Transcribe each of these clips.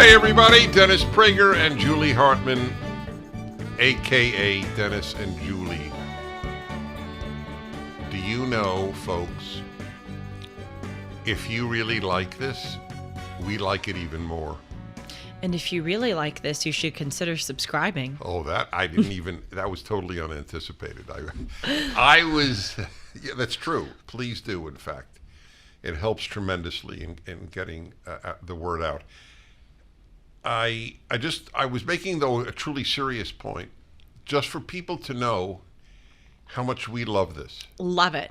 Hi, everybody. Dennis Prager and Julie Hartman, a.k.a. Dennis and Julie. Do you know, folks, if you really like this, we like it even more. And if you really like this, you should consider subscribing. Oh, that I didn't even, that was totally unanticipated. I was, yeah, that's true. Please do, in fact. It helps tremendously in getting the word out. I was making, though, a truly serious point, just for people to know how much we love this. Love it.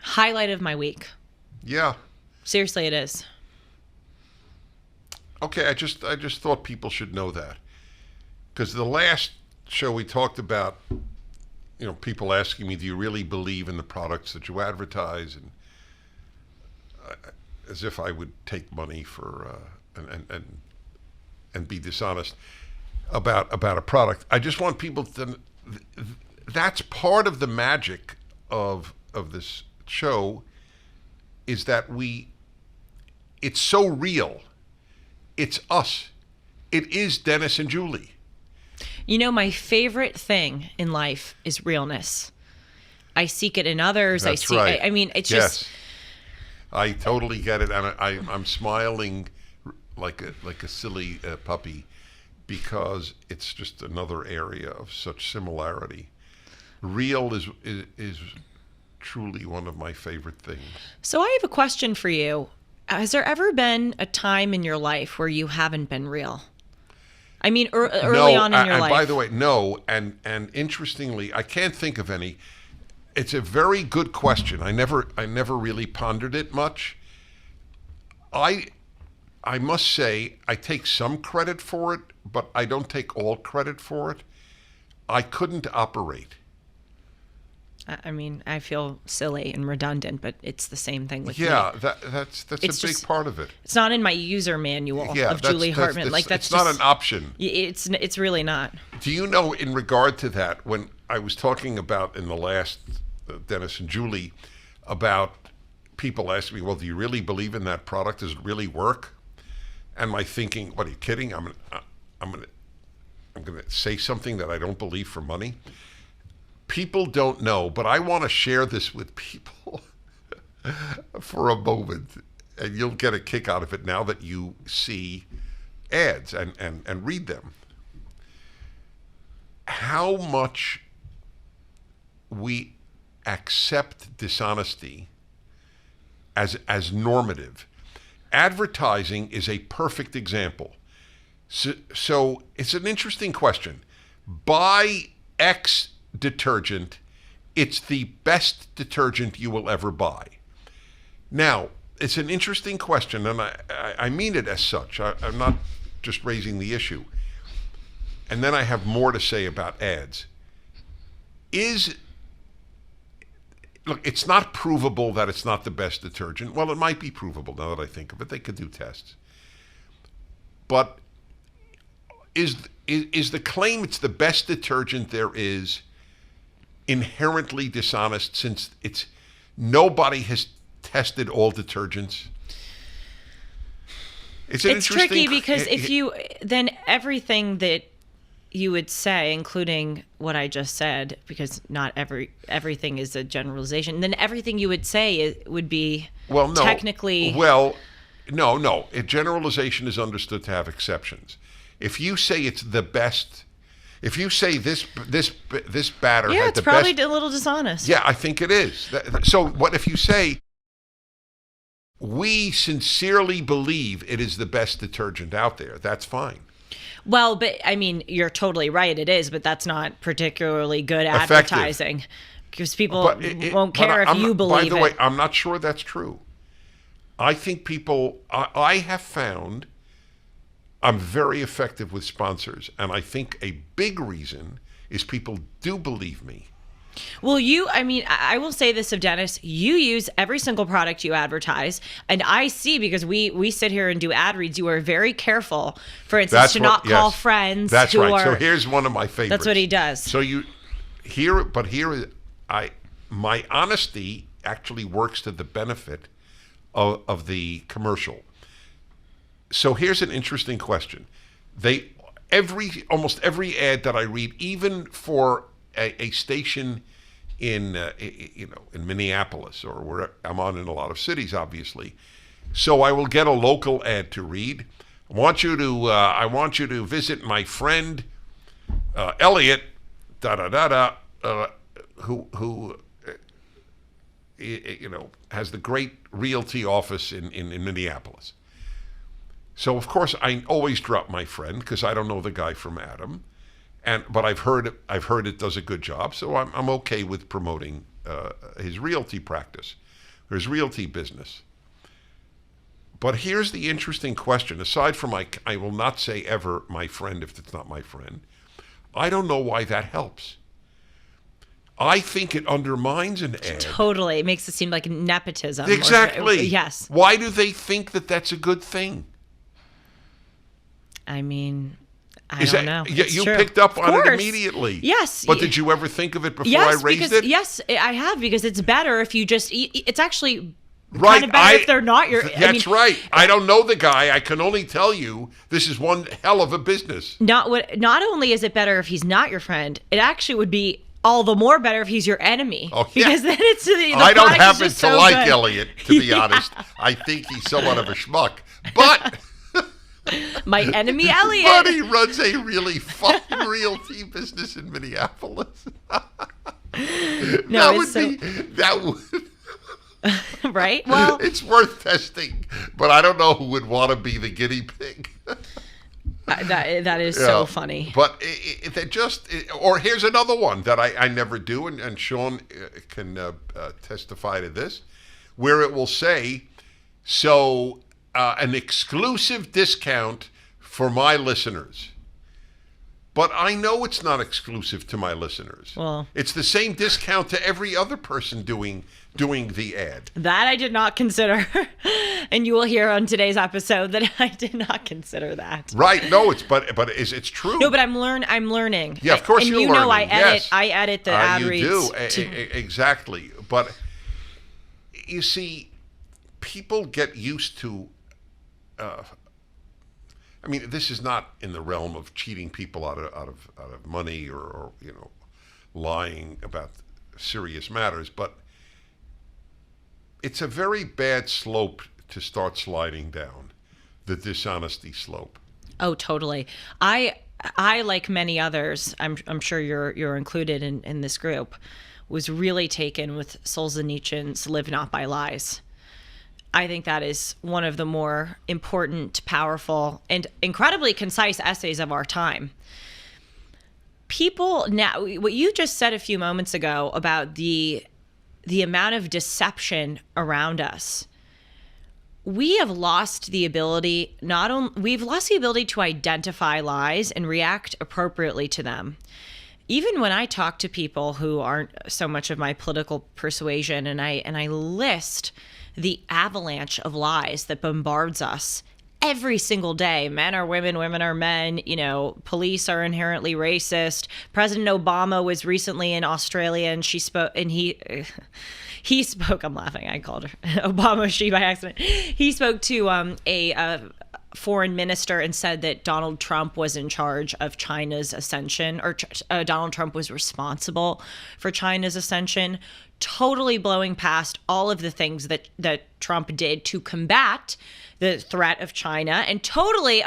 Highlight of my week. Yeah. Seriously, it is. Okay, I just thought people should know that. Because the last show we talked about, you know, people asking me, do you really believe in the products that you advertise? And as if I would take money for and be dishonest about a product. I just want people to, that's part of the magic of this show, is that it's so real. It's us. It is Dennis and Julie. You know, my favorite thing in life is realness. I seek it in others. That's right. I mean, it's yes. just. I totally get it, and I'm smiling like a silly puppy, because it's just another area of such similarity. Real is truly one of my favorite things. So I have a question for you. Has there ever been a time in your life where you haven't been real? I mean, early on in your life. By the way, no. And interestingly, I can't think of any. It's a very good question. I never really pondered it much. I must say, I take some credit for it, but I don't take all credit for it. I couldn't operate. I mean, I feel silly and redundant, but it's the same thing with me. Yeah, that's a big part of it. It's not in my user manual of Julie Hartman. It's not an option. It's really not. Do you know, in regard to that, when I was talking about in the last Dennis and Julie about people asking me, well, do you really believe in that product? Does it really work? And my thinking, what, are you kidding? I'm gonna say something that I don't believe for money. People don't know, but I want to share this with people for a moment, and you'll get a kick out of it now that you see ads and read them. How much we accept dishonesty as normative. Advertising is a perfect example. So it's an interesting question. Buy X detergent, it's the best detergent you will ever buy. Now, it's an interesting question, and I mean it as such. I'm not just raising the issue. And then I have more to say about ads. Look, it's not provable that it's not the best detergent. Well, it might be provable now that I think of it. They could do tests. But is the claim it's the best detergent there is inherently dishonest, since nobody has tested all detergents? It's tricky, because then everything that you would say, including what I just said, because not everything is a generalization, then everything you would say would be technically. Well, no. A generalization is understood to have exceptions. If you say it's the best. If you say this batter had the best... Yeah, it's probably a little dishonest. Yeah, I think it is. So what if you say, we sincerely believe it is the best detergent out there? That's fine. Well, but I mean, you're totally right. It is, but that's not particularly good advertising, because people won't care if you believe it. By the way, I'm not sure that's true. I think I have found I'm very effective with sponsors, and I think a big reason is people do believe me. Well, I will say this of Dennis, you use every single product you advertise, and I see, because we sit here and do ad reads, you are very careful, for instance, call friends. That's right. So here's one of my favorites. That's what he does. So my honesty actually works to the benefit of the commercial. So here's an interesting question. Almost every ad that I read, even for a station in in Minneapolis, or where I'm on in a lot of cities, obviously. So I will get a local ad to read. I want you to visit my friend Elliot, who has the great realty office in Minneapolis. So of course I always drop my friend because I don't know the guy from Adam, but I've heard it does a good job, so I'm okay with promoting his realty practice or his realty business. But here's the interesting question. Aside from I will not say ever my friend if it's not my friend. I don't know why that helps. I think it undermines an ad. Totally. It makes it seem like nepotism. Exactly. Yes. Why do they think that that's a good thing? I mean, I don't know. You picked up on it immediately. Yes. But did you ever think of it before I raised it? Yes, I have, because it's better if you just eat. It's actually kind of better if they're not your... That's right. I don't know the guy. I can only tell you this is one hell of a business. Not only is it better if he's not your friend, it actually would be all the more better if he's your enemy. Oh, yeah. Because then it's... I don't happen to like good. Elliot, to be honest. I think he's somewhat of a schmuck. But... My enemy Elliot. But he runs a really fucking realty business in Minneapolis. That would right? Well, it's worth testing, but I don't know who would want to be the guinea pig. that is so funny. But or here's another one that I never do, and Sean can testify to this, where it will say, an exclusive discount for my listeners. But I know it's not exclusive to my listeners. Well, it's the same discount to every other person doing the ad. That I did not consider. And you will hear on today's episode that I did not consider that. Right. No, it's true. No, but I'm learning. Yeah, of course you're learning. I edit the ad reads. You do. Exactly. But you see, people get used to I mean, this is not in the realm of cheating people out of money or lying about serious matters, but it's a very bad slope to start sliding down, the dishonesty slope. Oh, totally. I like many others, I'm sure you're included in this group, was really taken with Solzhenitsyn's "Live Not by Lies." I think that is one of the more important, powerful, and incredibly concise essays of our time. People now, what you just said a few moments ago about the amount of deception around us, we have lost the ability, we've lost the ability to identify lies and react appropriately to them. Even when I talk to people who aren't so much of my political persuasion, and I list the avalanche of lies that bombards us every single day. Men are women, women are men, police are inherently racist. President Obama was recently in Australia, and he spoke, I'm laughing, I called her Obama she by accident. He spoke to a foreign minister and said that Donald Trump was in charge of China's ascension, or Donald Trump was responsible for China's ascension, totally blowing past all of the things that Trump did to combat the threat of China, and totally,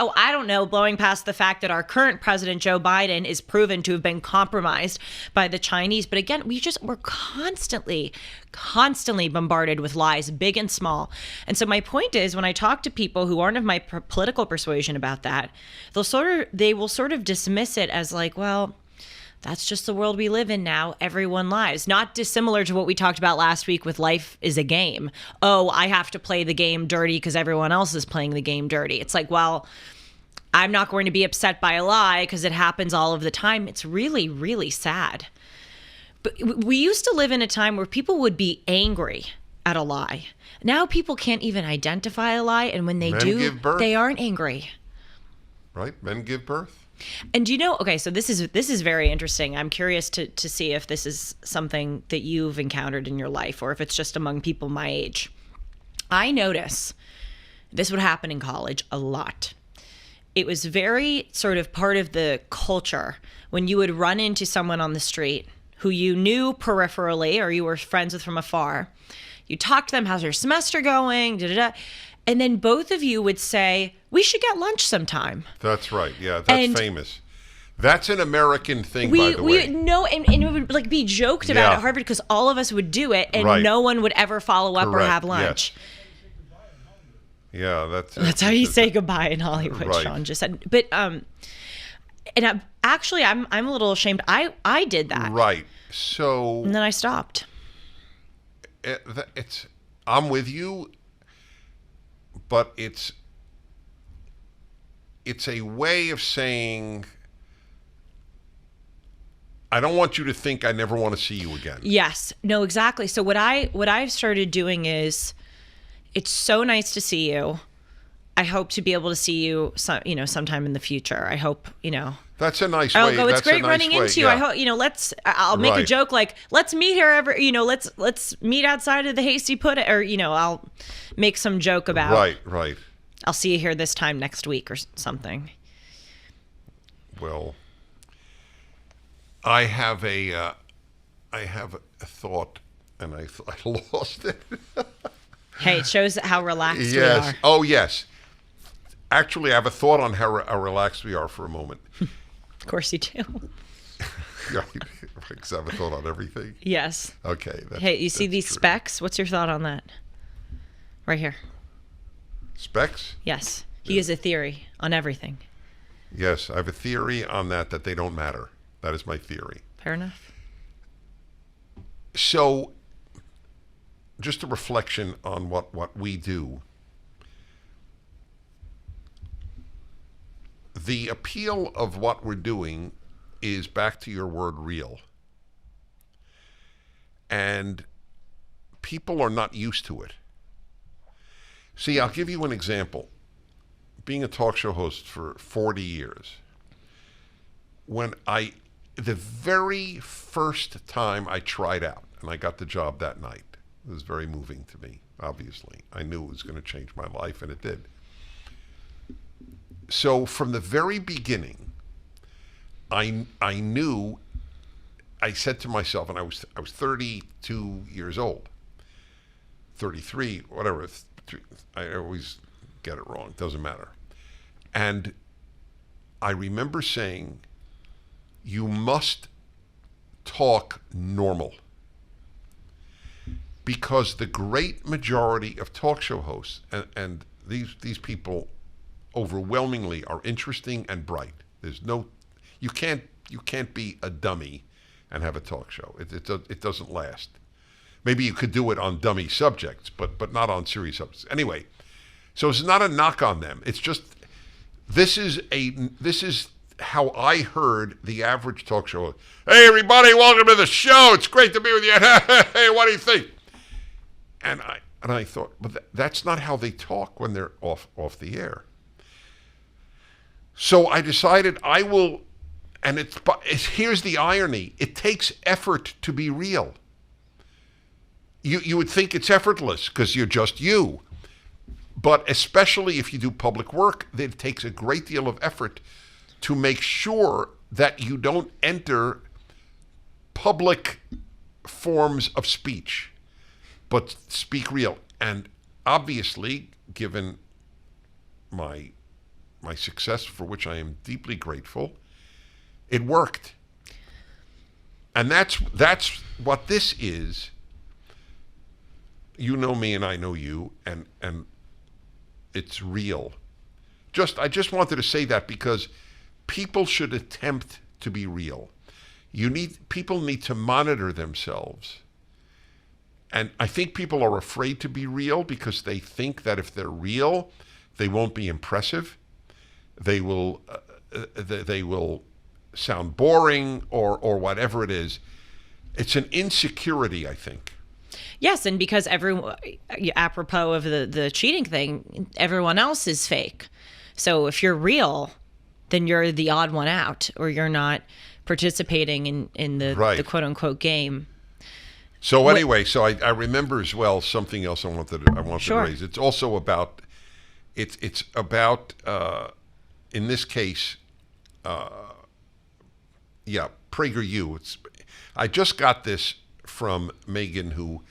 blowing past the fact that our current president, Joe Biden, is proven to have been compromised by the Chinese. But again, we're constantly bombarded with lies, big and small. And so my point is, when I talk to people who aren't of my political persuasion about that, they will sort of dismiss it as like, well, that's just the world we live in now. Everyone lies. Not dissimilar to what we talked about last week with life is a game. Oh, I have to play the game dirty because everyone else is playing the game dirty. It's like, well, I'm not going to be upset by a lie because it happens all of the time. It's really, really sad. But we used to live in a time where people would be angry at a lie. Now people can't even identify a lie, and when they do, they aren't angry. Right? Men give birth. And okay, so this is very interesting. I'm curious to see if this is something that you've encountered in your life, or if it's just among people my age. I notice This would happen in college a lot. It was very sort of part of the culture when you would run into someone on the street who you knew peripherally or you were friends with from afar. You talk to them, how's your semester going? Da, da, da. And then both of you would say, we should get lunch sometime. That's right. Yeah, that's famous. That's an American thing, by the way. No, and it would like be joked about at Harvard because all of us would do it, and no one would ever follow up or have lunch. Yes. Yeah, that's how you say goodbye in Hollywood. Right. Sean just said, but and I'm a little ashamed. I did that. Right. So. And then I stopped. I'm with you, but it's a way of saying, I don't want you to think I never want to see you again. Yes. No, exactly. So what I've started doing is, it's so nice to see you. I hope to be able to see you sometime in the back. I hope, That's a nice I'll way. go, it's That's great running into you. Yeah. I hope, I'll make a joke like, let's meet here let's meet outside of the Hasty Pudding, or, I'll make some joke about. Right. I'll see you here this time next week or something. Well, I have a thought, and I lost it. Hey, it shows how relaxed we Yes. are. Oh, yes. Actually, I have a thought on how relaxed we are for a moment. Of course you do. Because I have a thought on everything. Yes. Okay. Hey, you see these specs? What's your thought on that? Right here. Specs? Yes. He has a theory on everything. Yes, I have a theory on that they don't matter. That is my theory. Fair enough. So, just a reflection on what we do. The appeal of what we're doing is back to your word real. And people are not used to it. See, I'll give you an example. Being a talk show host for 40 years, the very first time I tried out, and I got the job that night, it was very moving to me, obviously. I knew it was going to change my life, and it did. So from the very beginning, I knew, I said to myself, and I was 32 years old, 33, whatever, I always get it wrong, doesn't matter. And I remember saying, you must talk normal. Because the great majority of talk show hosts, and these people overwhelmingly are interesting and bright. You can't be a dummy and have a talk show. It doesn't last. Maybe you could do it on dummy subjects, but not on serious subjects. Anyway, so it's not a knock on them. It's just this is how I heard the average talk show host. Hey everybody, welcome to the show. It's great to be with you. Hey, what do you think? And I thought, but that's not how they talk when they're off the air. So I decided I will, and here's the irony. It takes effort to be real. You would think it's effortless because you're just you. But especially if you do public work, it takes a great deal of effort to make sure that you don't enter public forms of speech, but speak real. And obviously, given my success, for which I am deeply grateful, it worked. And that's what this is. You know me and I know you, and it's real. I just wanted to say that because people should attempt to be real. People need to monitor themselves. And I think people are afraid to be real because they think that if they're real, they won't be impressive. They will sound boring or whatever it is. It's an insecurity, I think. Yes, and because apropos of the cheating thing, everyone else is fake. So if you're real, then you're the odd one out, or you're not participating in the quote unquote game. So anyway, I remember as well something else I wanted to Sure. raise. It's also about It's about in this case, PragerU. I just got this from Megan, who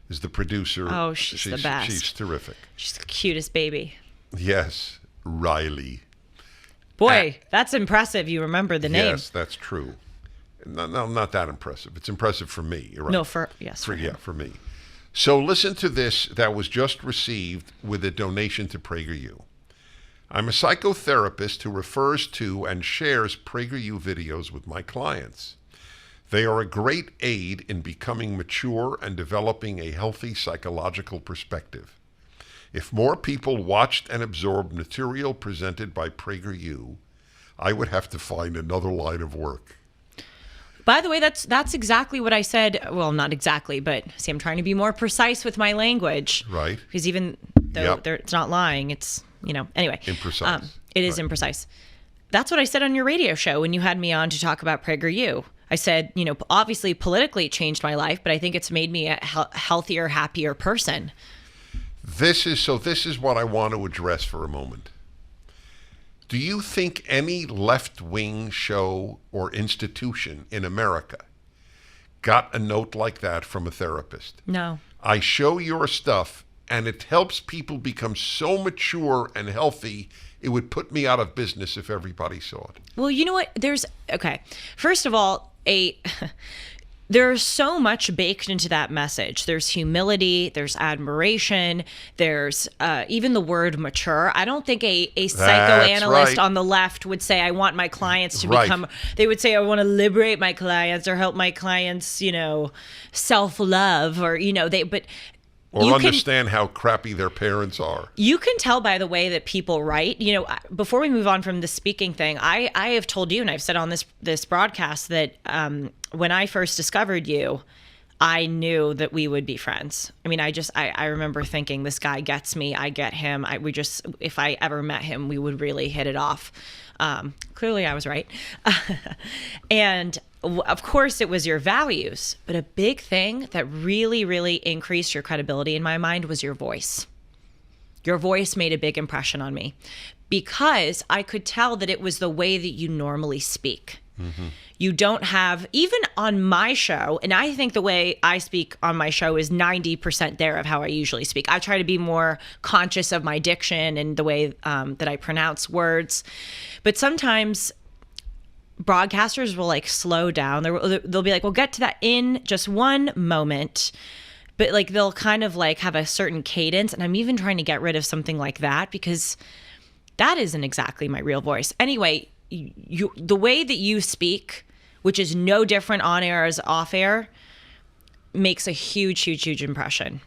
is the producer. Oh, she's the best. She's terrific. She's the cutest baby. Yes, Riley. Boy, that's impressive. You remember the name. Yes, that's true. No, not that impressive. It's impressive for me. You're right. No, for me. So listen to this that was just received with a donation to PragerU. I'm a psychotherapist who refers to and shares PragerU videos with my clients. They are a great aid in becoming mature and developing a healthy psychological perspective. If more people watched and absorbed material presented by PragerU, I would have to find another line of work. By the way, that's exactly what I said. Well, not exactly, but see, I'm trying to be more precise with my language. Right. Because even though it's not lying, it's, anyway. Imprecise. It is imprecise. That's what I said on your radio show when you had me on to talk about PragerU. I said, obviously politically it changed my life, but I think it's made me a healthier, happier person. This is what I want to address for a moment. Do you think any left-wing show or institution in America got a note like that from a therapist? No. I show your stuff, and it helps people become so mature and healthy, it would put me out of business if everybody saw it. Well, you know what? First of all, there's so much baked into that message. There's humility, there's admiration, there's even the word mature. I don't think a psychoanalyst on the left would say, I want my clients to become, they would say, I want to liberate my clients or help my clients, self-love or, or understand how crappy their parents are. You can tell by the way that people write. Before we move on from the speaking thing, I have told you, and I've said on this broadcast that when I first discovered you, I knew that we would be friends. I mean, I remember thinking, this guy gets me, I get him. If I ever met him, we would really hit it off. Clearly, I was right. And of course, it was your values, but a big thing that really, really increased your credibility in my mind was your voice. Your voice made a big impression on me because I could tell that it was the way that you normally speak. Mm-hmm. You don't have, even on my show, and I think the way I speak on my show is 90% there of how I usually speak. I try to be more conscious of my diction and the way that I pronounce words. But sometimes broadcasters will slow down. They'll be like, we'll get to that in just one moment. But they'll kind of have a certain cadence. And I'm even trying to get rid of something like that because that isn't exactly my real voice. Anyway, the way that you speak, which is no different on air as off air, makes a huge, huge, huge impression.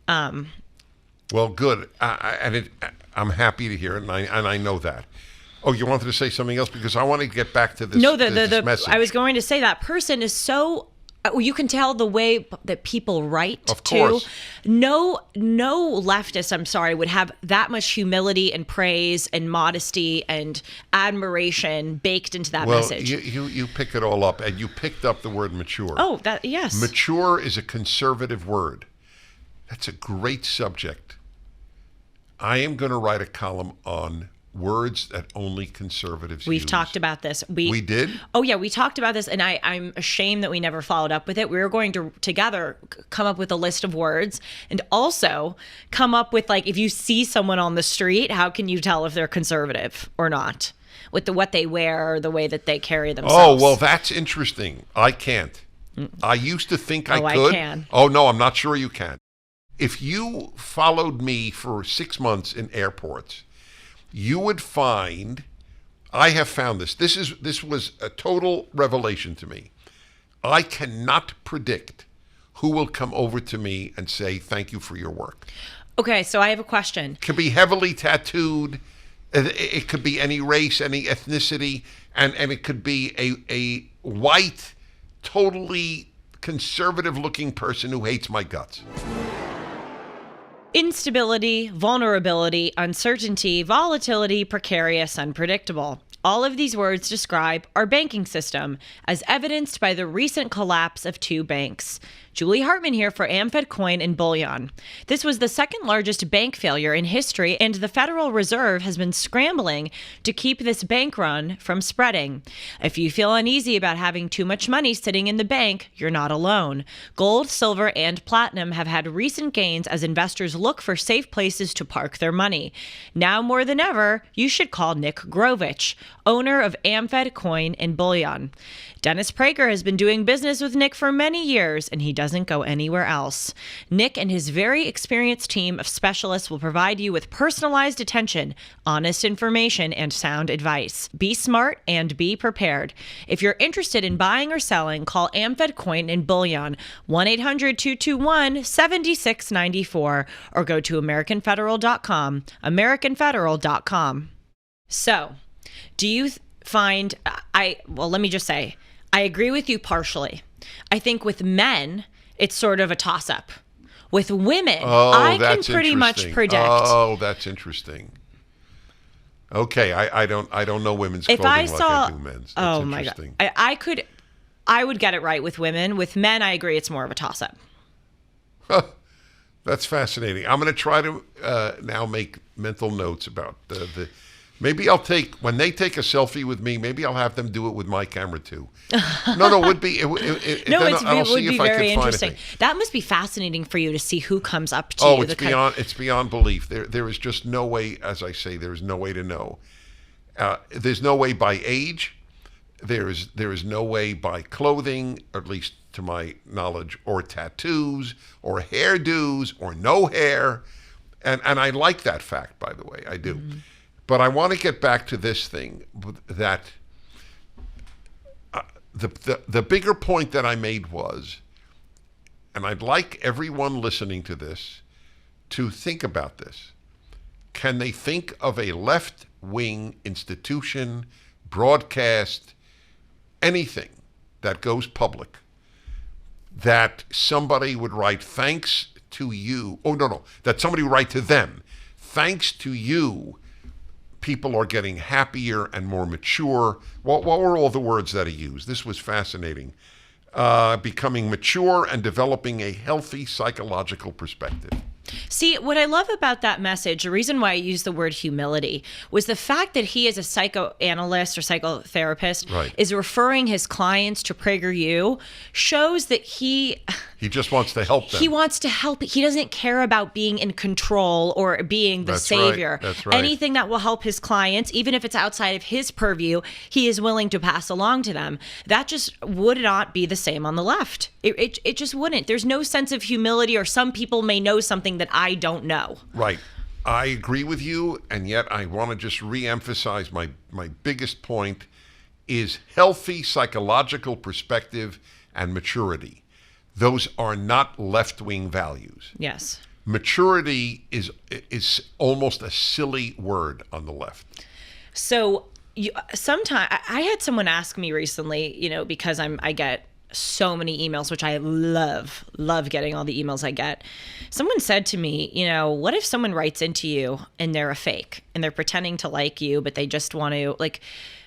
Well, good. I'm happy to hear it, and I know that. Oh, you wanted to say something else? Because I want to get back to this, this message. I was going to say that person is so... You can tell the way that people write, of course. Too. No leftist, I'm sorry, would have that much humility and praise and modesty and admiration baked into that message. You pick it all up, and you picked up the word mature. Oh, yes. Mature is a conservative word. That's a great subject. I am going to write a column on words that only conservatives use. We've talked about this. We did? Oh, yeah. We talked about this, and I'm ashamed that we never followed up with it. We were going to together come up with a list of words and also come up with, if you see someone on the street, how can you tell if they're conservative or not? With what they wear or the way that they carry themselves. Oh, well, that's interesting. I can't. I used to think I could. I can. Oh, no, I'm not sure you can. If you followed me for 6 months in airports, you would find, I have found this. This was a total revelation to me. I cannot predict who will come over to me and say, thank you for your work. Okay, so I have a question. It could be heavily tattooed. It could be any race, any ethnicity, and it could be a white, totally conservative-looking person who hates my guts. Instability, vulnerability, uncertainty, volatility, precarious, unpredictable. All of these words describe our banking system, as evidenced by the recent collapse of 2 banks. Julie Hartman here for AmFed Coin and Bullion. This was the second largest bank failure in history, and the Federal Reserve has been scrambling to keep this bank run from spreading. If you feel uneasy about having too much money sitting in the bank, you're not alone. Gold, silver, and platinum have had recent gains as investors look for safe places to park their money. Now more than ever, you should call Nick Grovich, owner of AmFed Coin and Bullion. Dennis Prager has been doing business with Nick for many years, and he doesn't go anywhere else. Nick and his very experienced team of specialists will provide you with personalized attention, honest information, and sound advice. Be smart and be prepared. If you're interested in buying or selling, call AmFed Coin and Bullion, 1-800-221-7694, or go to AmericanFederal.com, AmericanFederal.com. So, do you find, let me just say, I agree with you partially. I think with men, it's sort of a toss-up. With women, I can pretty much predict. Oh, that's interesting. Okay, I don't know women's clothing like I do men's. That's my God, I would get it right with women. With men, I agree it's more of a toss-up. That's fascinating. I'm going to try to now make mental notes about the. Maybe when they take a selfie with me, maybe I'll have them do it with my camera too. No, it would be. It would be very interesting. That must be fascinating for you to see who comes up to you. It's beyond belief. There is just no way, as I say, there is no way to know. There's no way by age. There is no way by clothing, or at least to my knowledge, or tattoos, or hairdos, or no hair. And I like that fact, by the way. I do. Mm-hmm. But I want to get back to this thing, that the bigger point that I made was, and I'd like everyone listening to this to think about this. Can they think of a left-wing institution, broadcast, anything that goes public, that somebody would write thanks to you? Oh, no, that somebody would write to them, thanks to you, people are getting happier and more mature. What were all the words that he used? This was fascinating. Becoming mature and developing a healthy psychological perspective. See, what I love about that message, the reason why I used the word humility, was the fact that he, as a psychoanalyst or psychotherapist, is referring his clients to PragerU, shows that he just wants to help them. He wants to help. He doesn't care about being in control or being the savior. That's right. Anything that will help his clients, even if it's outside of his purview, he is willing to pass along to them. That just would not be the same on the left. It just wouldn't. There's no sense of humility, or some people may know something that I don't know. Right. I agree with you, and yet I want to just re-emphasize my biggest point is healthy psychological perspective and maturity. Those are not left-wing values. Yes. Maturity is almost a silly word on the left. So sometimes I had someone ask me recently, because I get so many emails, which I love getting all the emails I get. Someone said to me, what if someone writes into you and they're a fake and they're pretending to like you, but they just want to But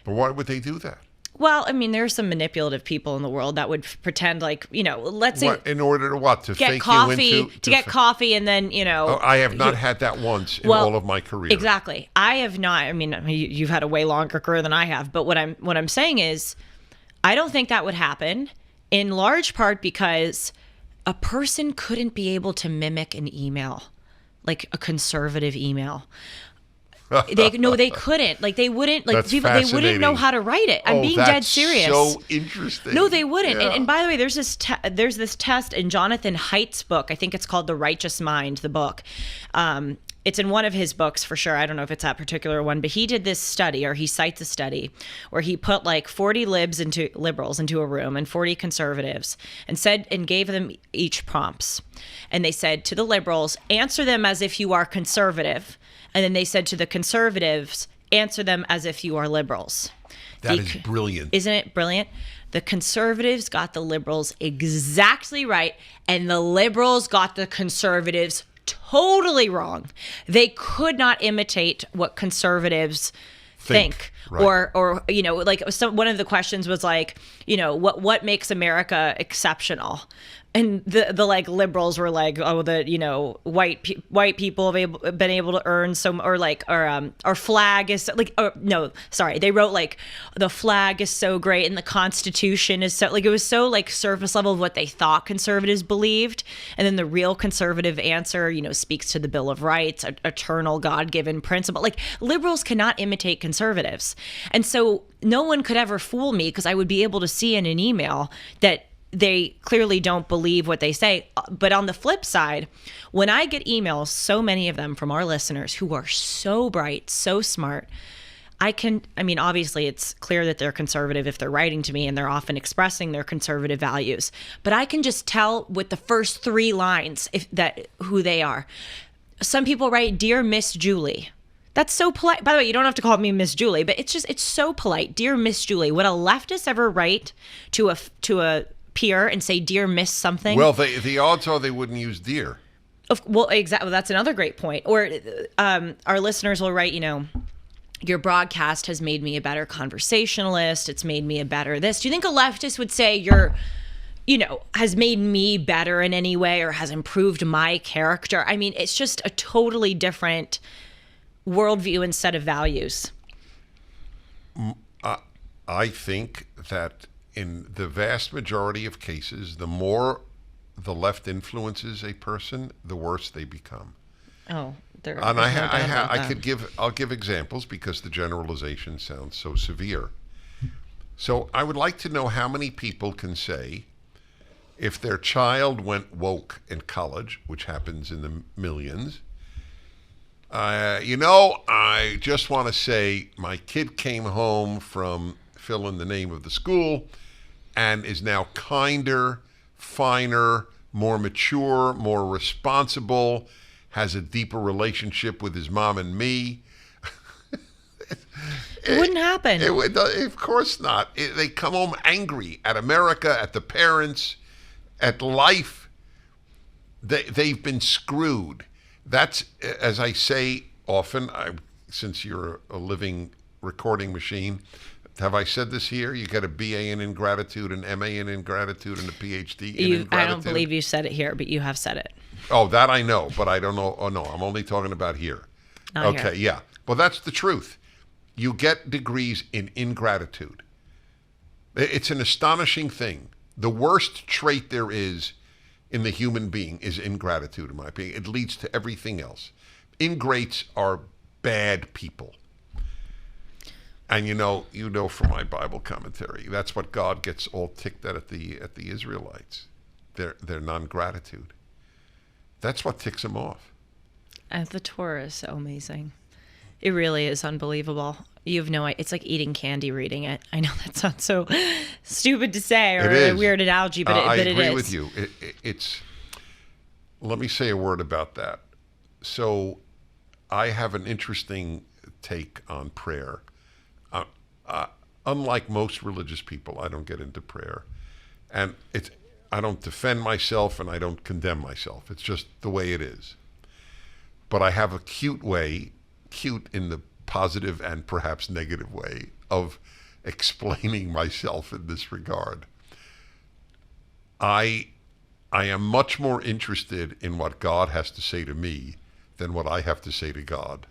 why would they do that? Well, I mean, there are some manipulative people in the world that would pretend let's say. In order to what? To get fake coffee, you into... To get coffee and then, I have not had that once in all of my career. Exactly. I have not. I mean, you've had a way longer career than I have. But what I'm saying is, I don't think that would happen, in large part because a person couldn't be able to mimic an email, like a conservative email. They couldn't. Like, they wouldn't. Like, That's people, they wouldn't know how to write it. I'm being dead serious. So interesting. No, they wouldn't. Yeah. And by the way, there's this test in Johnathan Haidt's book. I think it's called The Righteous Mind, the book. It's in one of his books for sure. I don't know if it's that particular one, but he did this study, or he cites a study where he put like 40 liberals into a room and 40 conservatives, and gave them each prompts. And they said to the liberals, answer them as if you are conservative. And then they said to the conservatives, answer them as if you are liberals. That is brilliant. Isn't it brilliant? The conservatives got the liberals exactly right, and the liberals got the conservatives totally wrong. They could not imitate what conservatives think. Right. Or like one of the questions was like, what makes America exceptional? And the like liberals were like, oh, white people have been able to earn so, or like, our flag is like, no, sorry, they wrote like the flag is so great and the Constitution is so, like, it was so like surface level of what they thought conservatives believed, and then the real conservative answer, speaks to the Bill of Rights, eternal God-given principle. Like, liberals cannot imitate conservatives, and so no one could ever fool me because I would be able to see in an email that they clearly don't believe what they say. But on the flip side, when I get emails, so many of them from our listeners who are so bright, so smart, obviously it's clear that they're conservative if they're writing to me, and they're often expressing their conservative values. But I can just tell with the first 3 lines who they are. Some people write, "Dear Miss Julie." That's so polite. By the way, you don't have to call me Miss Julie, but it's so polite. "Dear Miss Julie." Would a leftist ever write to a peer and say, "Dear Miss something"? Well, the odds are they wouldn't use dear. Well, exactly. That's another great point. Or our listeners will write, "Your broadcast has made me a better conversationalist. It's made me a better this." Do you think a leftist would say has made me better in any way or has improved my character? I mean, it's just a totally different worldview and set of values. I think that in the vast majority of cases, the more the left influences a person, the worse they become. Oh, and I'll give examples because the generalization sounds so severe. So I would like to know how many people can say, if their child went woke in college, which happens in the millions, I just want to say my kid came home from fill in the name of the school and is now kinder, finer, more mature, more responsible, has a deeper relationship with his mom and me. It wouldn't happen. Of course not. They come home angry at America, at the parents, at life. They've been screwed. That's, as I say often, since you're a living recording machine, have I said this here? You got a BA in ingratitude, an MA in ingratitude, and a PhD in ingratitude. I don't believe you said it here, but you have said it. Oh, that I know, but I don't know. Oh, no, I'm only talking about here. Not here. Yeah. Well, that's the truth. You get degrees in ingratitude. It's an astonishing thing. The worst trait there is in the human being is ingratitude, in my opinion. It leads to everything else. Ingrates are bad people. And you know from my Bible commentary, that's what God gets all ticked at the Israelites. Their non-gratitude. That's what ticks him off. And the Torah is so amazing. It really is unbelievable. You have no idea. It's like eating candy reading it. I know that sounds so stupid to say, or a weird analogy, but it is. I agree with you. It's. Let me say a word about that. So, I have an interesting take on prayer. Unlike most religious people, I don't get into prayer, and I don't defend myself and I don't condemn myself. It's just the way it is. But I have a cute in the positive and perhaps negative way of explaining myself in this regard. I am much more interested in what God has to say to me than what I have to say to God.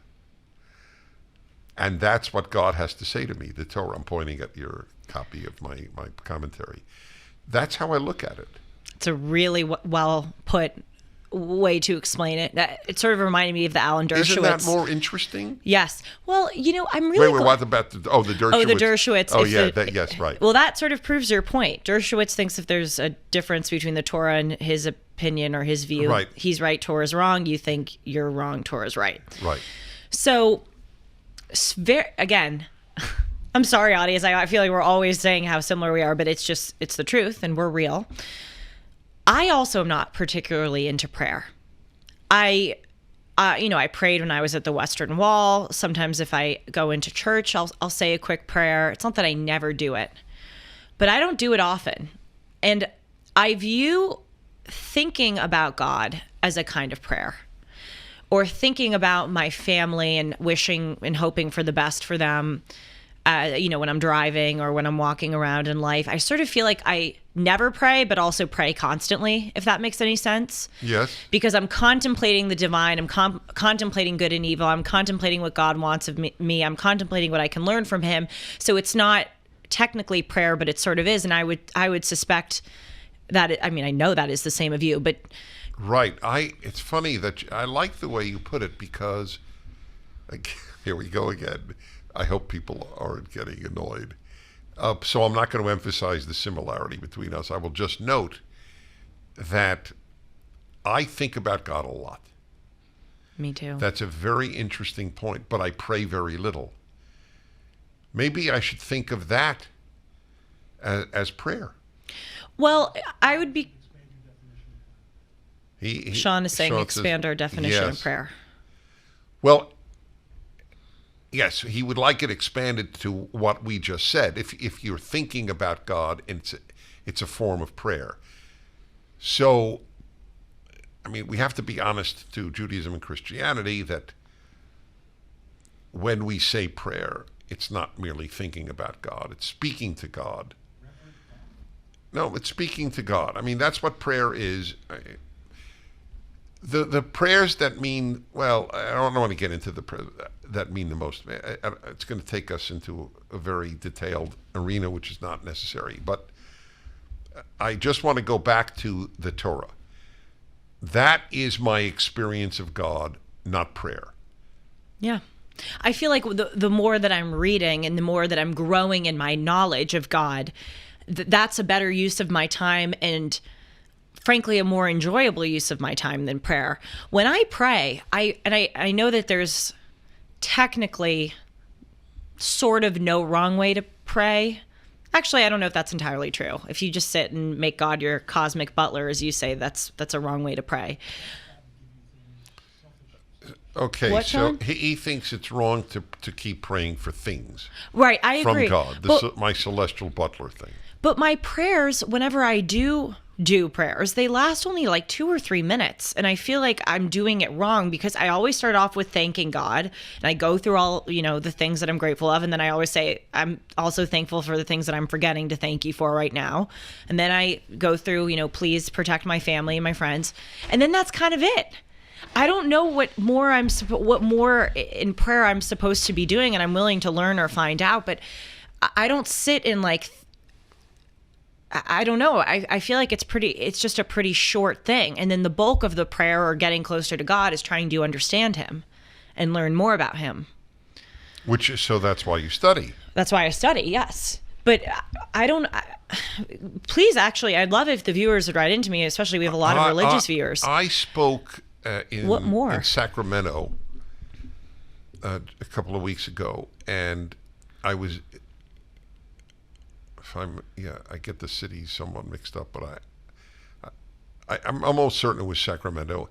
And that's what God has to say to me, the Torah. I'm pointing at your copy of my commentary. That's how I look at it. It's a really well put way to explain it. It sort of reminded me of the Alan Dershowitz. Isn't that more interesting? Yes. Well, I'm really... Wait, what about the Dershowitz? Oh, the Dershowitz. Oh, yeah, yes, right. Well, that sort of proves your point. Dershowitz thinks if there's a difference between the Torah and his opinion or his view, right. He's right, Torah's wrong. You think you're wrong, Torah's right. Right. So, again... I'm sorry, audience. I feel like we're always saying how similar we are, but it's the truth, and we're real. I also am not particularly into prayer. I prayed when I was at the Western Wall. Sometimes if I go into church, I'll say a quick prayer. It's not that I never do it, but I don't do it often. And I view thinking about God as a kind of prayer. or thinking about my family and wishing and hoping for the best for them, when I'm driving or when I'm walking around in life, I sort of feel like I never pray, but also pray constantly, if that makes any sense. Yes. Because I'm contemplating the divine, I'm contemplating good and evil, I'm contemplating what God wants of me, I'm contemplating what I can learn from him. So it's not technically prayer, but it sort of is. And I would suspect that, I know that is the same of you, but... Right. It's funny that I like the way you put it, because here we go again. I hope people aren't getting annoyed. So I'm not going to emphasize the similarity between us. I will just note that I think about God a lot. Me too. That's a very interesting point, but I pray very little. Maybe I should think of that as prayer. Well, I would be... Sean is saying Sean expand says, our definition yes. of prayer. Well, yes, he would like it expanded to what we just said. If you're thinking about God, it's a form of prayer. So, we have to be honest to Judaism and Christianity that when we say prayer, it's not merely thinking about God. It's speaking to God. No, it's speaking to God. That's what prayer is. The prayers that mean, well, I don't want to get into the prayers that mean the most. It's going to take us into a very detailed arena, which is not necessary. But I just want to go back to the Torah. That is my experience of God, not prayer. Yeah. I feel like the more that I'm reading and the more that I'm growing in my knowledge of God, that's a better use of my time, and frankly, a more enjoyable use of my time than prayer. When I pray, I know that there's technically sort of no wrong way to pray. Actually, I don't know if that's entirely true. If you just sit and make God your cosmic butler, as you say, that's a wrong way to pray. Okay, what, so John? he thinks it's wrong to keep praying for things. Right, I agree. From God, my celestial butler thing. But my prayers, whenever I do prayers, they last only like 2 or 3 minutes. And I feel like I'm doing it wrong, because I always start off with thanking God, and I go through all, the things that I'm grateful of. And then I always say, I'm also thankful for the things that I'm forgetting to thank you for right now. And then I go through, please protect my family and my friends. And then that's kind of it. I don't know what more in prayer I'm supposed to be doing, and I'm willing to learn or find out, but I don't sit in I don't know. I feel like it's just a pretty short thing. And then the bulk of the prayer or getting closer to God is trying to understand him and learn more about him. So that's why you study. That's why I study, yes. But please, actually, I'd love if the viewers would write into me, especially we have a lot of religious viewers. I spoke what more? in Sacramento a couple of weeks ago, and I was... I get the cities somewhat mixed up, but I'm almost certain it was Sacramento,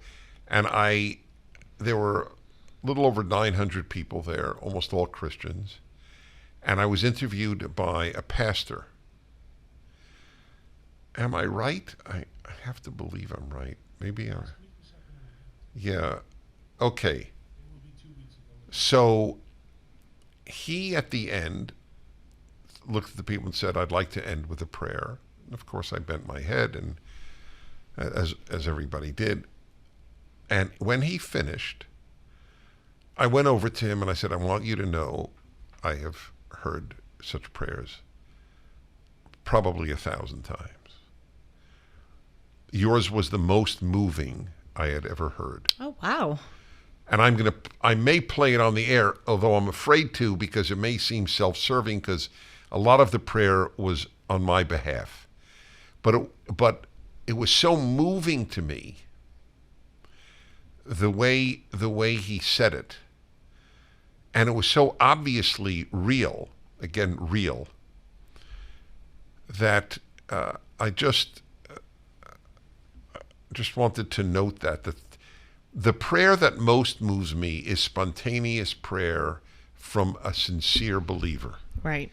and there were a little over 900 people there, almost all Christians, and I was interviewed by a pastor. Am I right? I have to believe I'm right. Maybe I'm... Yeah. Okay. So he, at the end, looked at the people and said, I'd like to end with a prayer. And of course, I bent my head, and as everybody did. And when he finished, I went over to him and I said, I want you to know I have heard such prayers probably 1,000 times. Yours was the most moving I had ever heard. Oh, wow. And I may play it on the air, although I'm afraid to, because it may seem self-serving, because a lot of the prayer was on my behalf. But it was so moving to me, the way he said it. And it was so obviously real, that I just wanted to note that the prayer that most moves me is spontaneous prayer from a sincere believer. Right.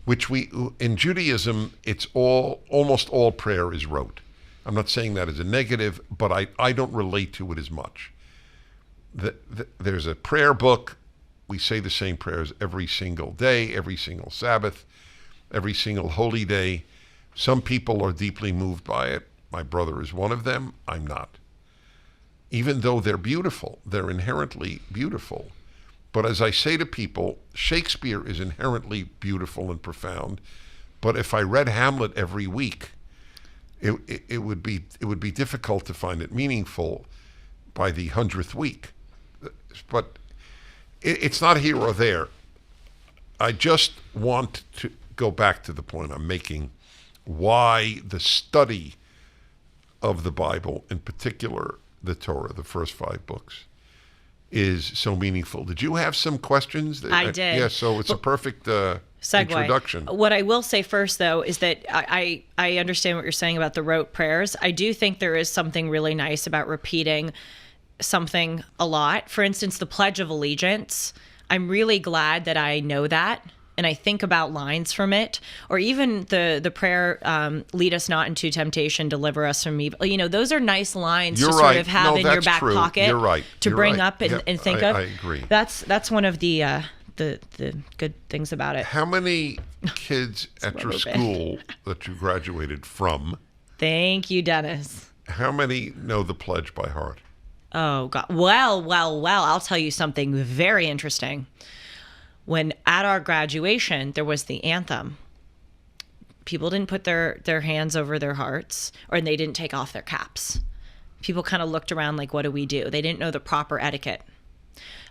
Which in Judaism, almost all prayer is rote. I'm not saying that as a negative, but I don't relate to it as much. there's a prayer book. We say the same prayers every single day, every single Sabbath, every single holy day. Some people are deeply moved by it. My brother is one of them. I'm not. Even though they're beautiful, they're inherently beautiful. But as I say to people, Shakespeare is inherently beautiful and profound. But if I read Hamlet every week, it would be difficult to find it meaningful by the 100th week. But it's not here or there. I just want to go back to the point I'm making, why the study of the Bible, in particular the Torah, the first 5 books, is so meaningful. Did you have some questions? I did. Yeah, so it's a perfect segue. Introduction. What I will say first, though, is that I understand what you're saying about the rote prayers. I do think there is something really nice about repeating something a lot. For instance, the Pledge of Allegiance. I'm really glad that I know that, and I think about lines from it, or even the prayer, lead us not into temptation, deliver us from evil. You know, those are nice lines to sort of have in your back pocket. You're right. To You're bring right. up and think of. I agree. That's one of the good things about it. How many kids at your school that you graduated from? Thank you, Dennis. How many know the pledge by heart? Oh, God. Well, I'll tell you something very interesting. When at our graduation, there was the anthem. People didn't put their hands over their hearts, or they didn't take off their caps. People kind of looked around like, what do we do? They didn't know the proper etiquette.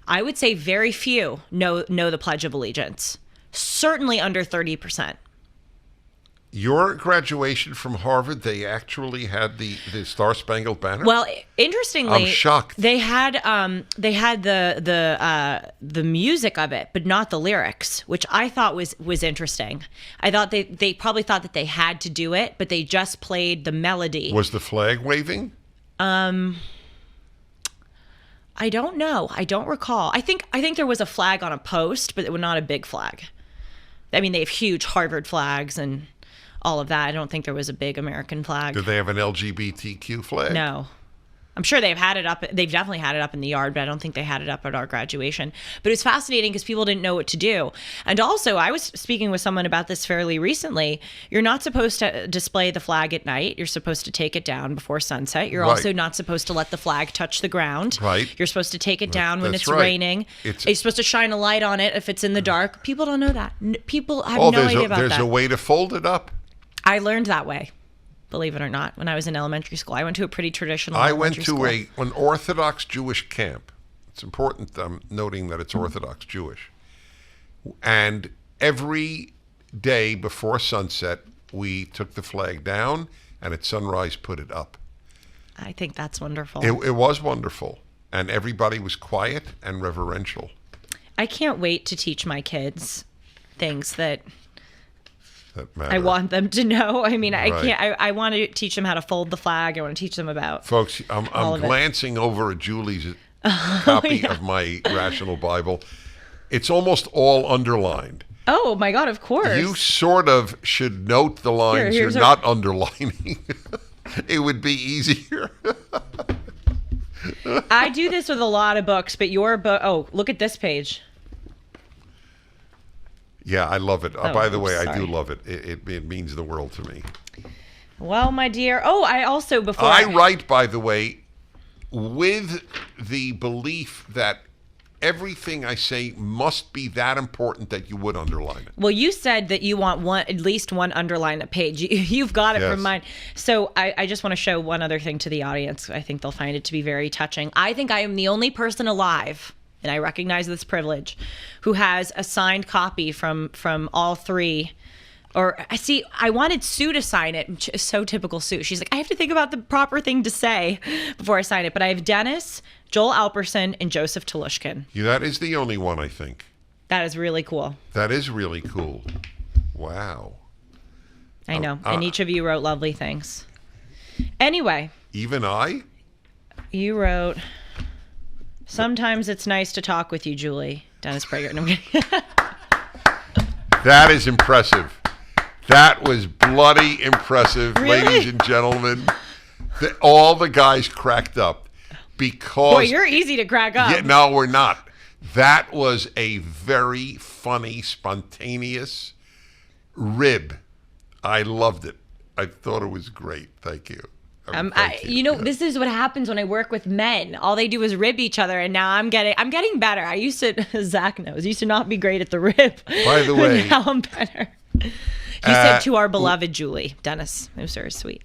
I would say very few know the Pledge of Allegiance. Certainly under 30%. Your graduation from Harvard, they actually had the Star Spangled Banner? Well, interestingly, I'm shocked. They had the music of it, but not the lyrics, which I thought was interesting. I thought they probably thought that they had to do it, but they just played the melody. Was the flag waving? I don't know. I don't recall. I think there was a flag on a post, but it was not a big flag. I mean, they have huge Harvard flags and all of that. I don't think there was a big American flag. Did they have an LGBTQ flag? No. I'm sure they've had it up. They've definitely had it up in the yard, but I don't think they had it up at our graduation. But it was fascinating because people didn't know what to do. And also, I was speaking with someone about this fairly recently. You're not supposed to display the flag at night. You're supposed to take it down before sunset. You're also not supposed to let the flag touch the ground. Right. You're supposed to take it down when it's right. raining. You're supposed to shine a light on it if it's in the dark. People don't know that. People have no idea about that. There's a way to fold it up. I learned that way, believe it or not, when I was in elementary school. I went to a pretty traditional elementary school. I went to an Orthodox Jewish camp. It's important noting that it's Orthodox Jewish. And every day before sunset, we took the flag down, and at sunrise put it up. I think that's wonderful. It was wonderful, and everybody was quiet and reverential. I can't wait to teach my kids things that matter. I want them to know. I mean, right. I want to teach them how to fold the flag. I want to teach them about. Folks, I'm glancing over at Julie's copy of my Rational Bible. It's almost all underlined. Oh my God! Of course. You sort of should note the lines you're not underlining. It would be easier. I do this with a lot of books, but your book. Oh, look at this page. Yeah, I love it. By the way, I do love it. It means the world to me. Well, my dear. Oh, I also before I write, by the way, with the belief that everything I say must be that important that you would underline it. Well, you said that you want at least one underline a page. You've got it from mine. So I just want to show one other thing to the audience. I think they'll find it to be very touching. I think I am the only person alive, and I recognize this privilege, who has a signed copy from all three. Or I wanted Sue to sign it. It's so typical Sue. She's like, I have to think about the proper thing to say before I sign it. But I have Dennis, Joel Alperson, and Joseph Telushkin. Yeah, that is the only one, I think. That is really cool. That is really cool. Wow. I know. And each of you wrote lovely things. Anyway. Even I? You wrote, sometimes it's nice to talk with you, Julie. Dennis Prager. No, that is impressive. That was bloody impressive, really? Ladies and gentlemen. All the guys cracked up. because Boy, you're easy to crack up. Yeah, no, we're not. That was a very funny, spontaneous rib. I loved it. I thought it was great. Thank you. Thank you. This is what happens when I work with men. All they do is rib each other, and now I'm getting better. I used to, Zach knows, used to not be great at the rib. By the way, now I'm better. He said to our beloved Julie, Dennis. It was very sweet.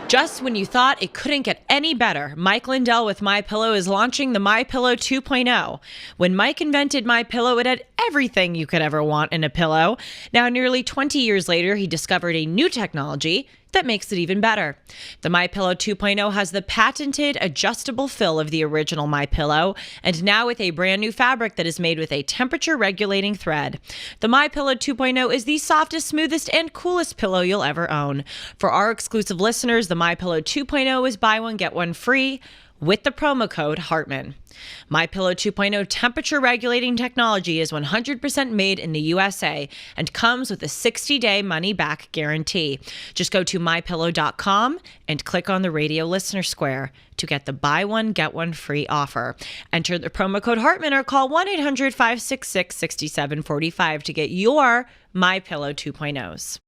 Just when you thought it couldn't get any better, Mike Lindell with MyPillow is launching the MyPillow 2.0. When Mike invented MyPillow, it had everything you could ever want in a pillow. Now, nearly 20 years later, he discovered a new technology that makes it even better. The MyPillow 2.0 has the patented adjustable fill of the original MyPillow, and now with a brand new fabric that is made with a temperature-regulating thread. The MyPillow 2.0 is the softest, smoothest, and coolest pillow you'll ever own. For our exclusive listeners, the MyPillow 2.0 is buy one, get one free with the promo code Hartman. MyPillow 2.0 temperature regulating technology is 100% made in the USA and comes with a 60-day money-back guarantee. Just go to mypillow.com and click on the radio listener square to get the buy one, get one free offer. Enter the promo code Hartman or call 1-800-566-6745 to get your MyPillow 2.0s.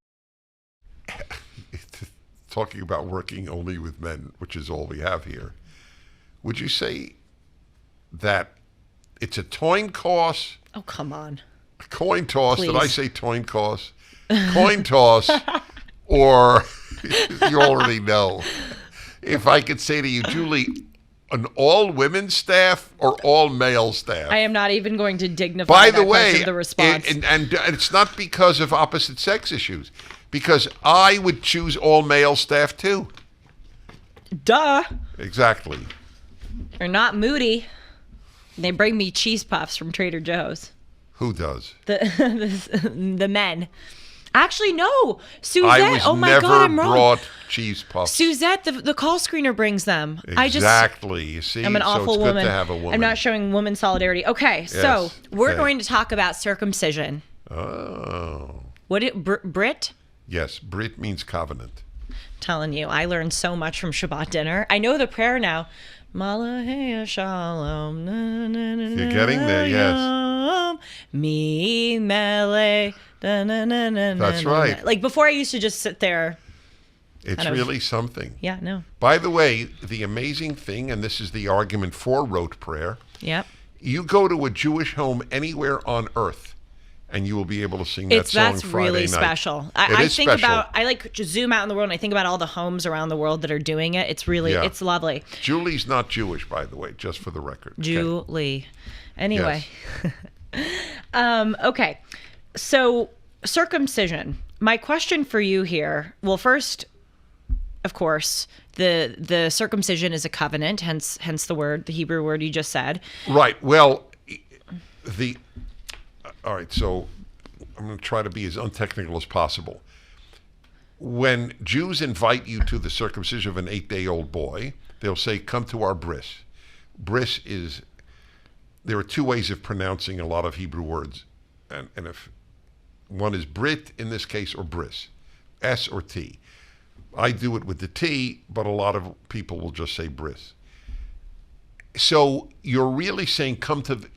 Talking about working only with men, which is all we have here. Would you say that it's a coin toss? Oh, come on. Coin toss. Please. Did I say coin toss? Coin toss, or you already know. If I could say to you, Julie, an all-women staff or all-male staff? I am not even going to dignify that question of the response. And it's not because of opposite sex issues, because I would choose all-male staff too. Duh. Exactly. They're not moody. They bring me cheese puffs from Trader Joe's. Who does? The men. Actually, no. Suzette. I was oh my never God, I'm wrong. brought cheese puffs. Suzette, the call screener brings them. Exactly. You see, I'm an awful it's woman. good to have a woman. I'm not showing woman solidarity. Okay, so Yes, we're okay. going to talk about circumcision. Oh. Brit? Yes, Brit means covenant. Telling you, I learned so much from Shabbat dinner. I know the prayer now. Malahea Shalom. You're getting there, yes. Me mele. That's right. Like before, I used to just sit there. It's really something. Yeah, no. By the way, the amazing thing, and this is the argument for rote prayer, Yep. you go to a Jewish home anywhere on earth, and you will be able to sing that song That's Friday really night. special. It I is think special. I like just zoom out in the world and I think about all the homes around the world that are doing it. It's really, Yeah. it's lovely. Julie's not Jewish, by the way, just for the record. Okay. Julie. Anyway. Okay. So circumcision. My question for you here. Well, first, of course, the circumcision is a covenant, hence the Hebrew word you just said. Right. Well, all right, so I'm going to try to be as untechnical as possible. When Jews invite you to the circumcision of an 8-day-old boy, they'll say, come to our bris. Bris is, there are two ways of pronouncing a lot of Hebrew words. And if one is Brit in this case, or bris, S or T. I do it with the T, but a lot of people will just say bris. So you're really saying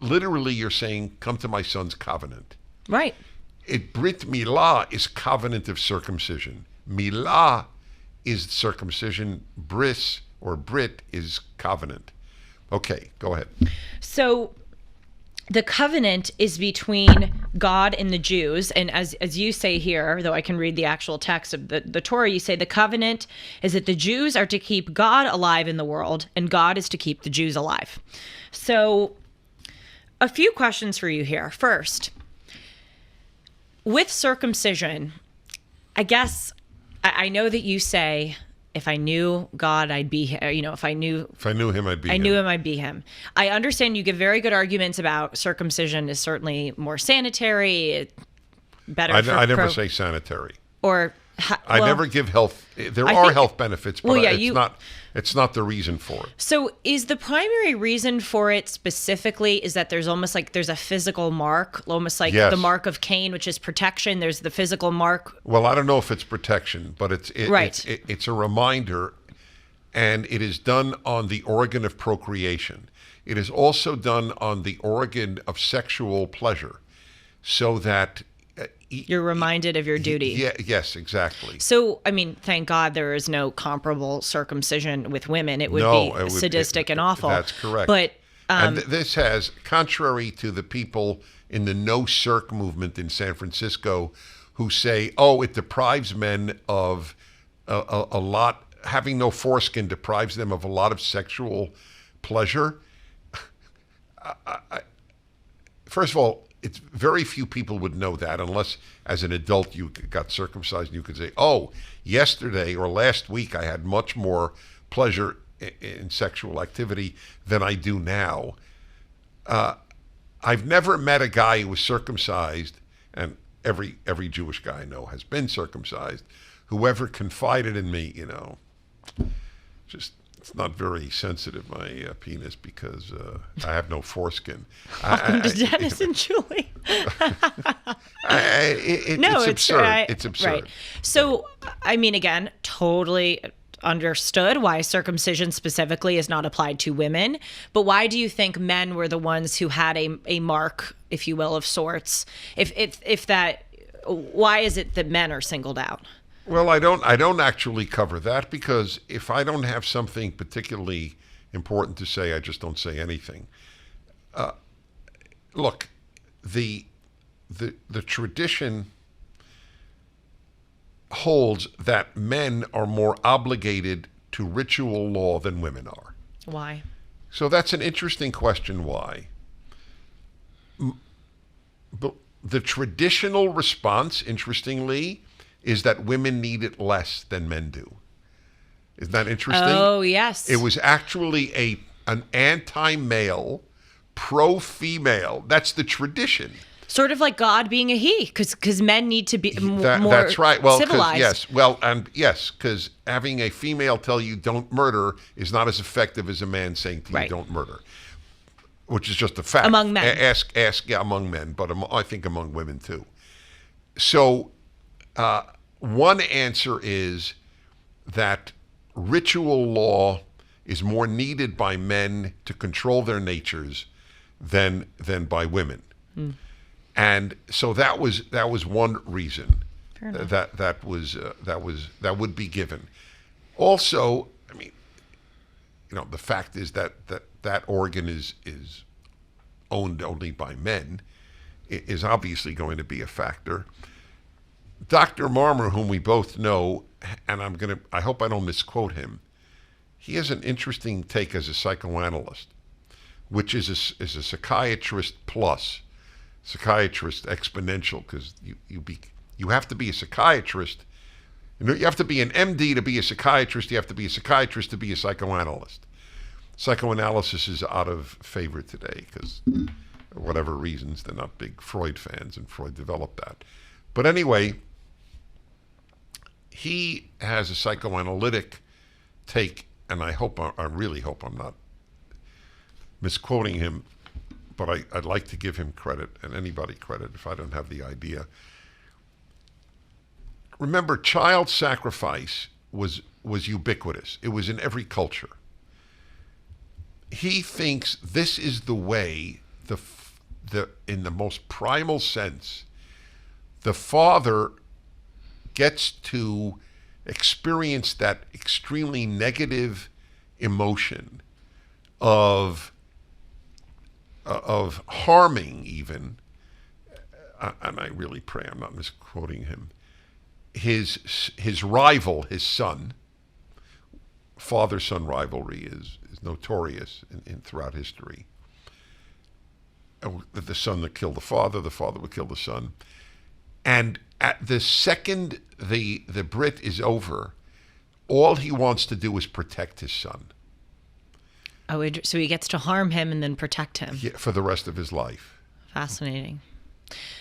you're saying, come to my son's covenant. Right. Brit milah is covenant of circumcision. Milah is circumcision. Bris or Brit is covenant. Okay, go ahead. So the covenant is between God and the Jews. And as you say here, though I can read the actual text of the Torah, you say the covenant is that the Jews are to keep God alive in the world and God is to keep the Jews alive. So a few questions for you here. First, with circumcision, I guess I know that you say, if I knew God, I'd be him. If I knew him, I'd be him. I knew him, I'd be him. I understand you give very good arguments about circumcision is certainly more sanitary, better. I never say sanitary. I never give health. There are health benefits, but it's not the reason for it. So is the primary reason for it specifically is that there's almost like there's a physical mark, almost like the mark of Cain, which is protection. There's the physical mark. Well, I don't know if it's protection, but it's a reminder and it is done on the organ of procreation. It is also done on the organ of sexual pleasure, so that you're reminded of your duty. Yeah, yes, exactly. So, I mean, thank God there is no comparable circumcision with women. It would be sadistic and awful. That's correct. But and this has, contrary to the people in the no circ movement in San Francisco, who say, "Oh, it deprives men of a lot. Having no foreskin deprives them of a lot of sexual pleasure." First of all, it's very few people would know that, unless as an adult you got circumcised and you could say, "Oh, yesterday or last week I had much more pleasure in sexual activity than I do now." I've never met a guy who was circumcised, and every Jewish guy I know has been circumcised, whoever confided in me, just it's not very sensitive, my penis, because I have no foreskin. Welcome to Dennis and Julie. It's absurd. It's absurd. Right. So, I mean, again, totally understood why circumcision specifically is not applied to women, but why do you think men were the ones who had a mark, if you will, of sorts? If that, why is it that men are singled out? Well, I don't actually cover that, because if I don't have something particularly important to say, I just don't say anything. Look, the tradition holds that men are more obligated to ritual law than women are. Why? So that's an interesting question, why. But the traditional response, interestingly, is that women need it less than men do. Isn't that interesting? Oh, yes. It was actually an anti-male, pro-female. That's the tradition. Sort of like God being a he, because men need to be more that's right. Well, civilized. Yes. Well, and yes, because having a female tell you don't murder is not as effective as a man saying to you don't murder, which is just a fact. Among men. Among men, but I think among women too. So one answer is that ritual law is more needed by men to control their natures than by women. And so that was one reason that would be given. Also, I mean, the fact is that organ is owned only by men is obviously going to be a factor. Dr. Marmer, whom we both know, and I hope I don't misquote him, he has an interesting take as a psychoanalyst, which is a psychiatrist plus. Psychiatrist exponential, because you have to be a psychiatrist. You have to be an MD to be a psychiatrist. You have to be a psychiatrist to be a psychoanalyst. Psychoanalysis is out of favor today because, for whatever reasons, they're not big Freud fans, and Freud developed that. But anyway, he has a psychoanalytic take, and I really hope I'm not misquoting him, but I'd like to give him credit, and anybody credit if I don't have the idea. Remember, child sacrifice was ubiquitous. It was in every culture. He thinks this is the way, in the most primal sense, the father gets to experience that extremely negative emotion of harming even, and I really pray I'm not misquoting him, his rival, his son. Father-son rivalry is notorious throughout history. The son that killed the father would kill the son. And at the second the Brit is over, all he wants to do is protect his son. Oh, so he gets to harm him and then protect him. Yeah, for the rest of his life. Fascinating.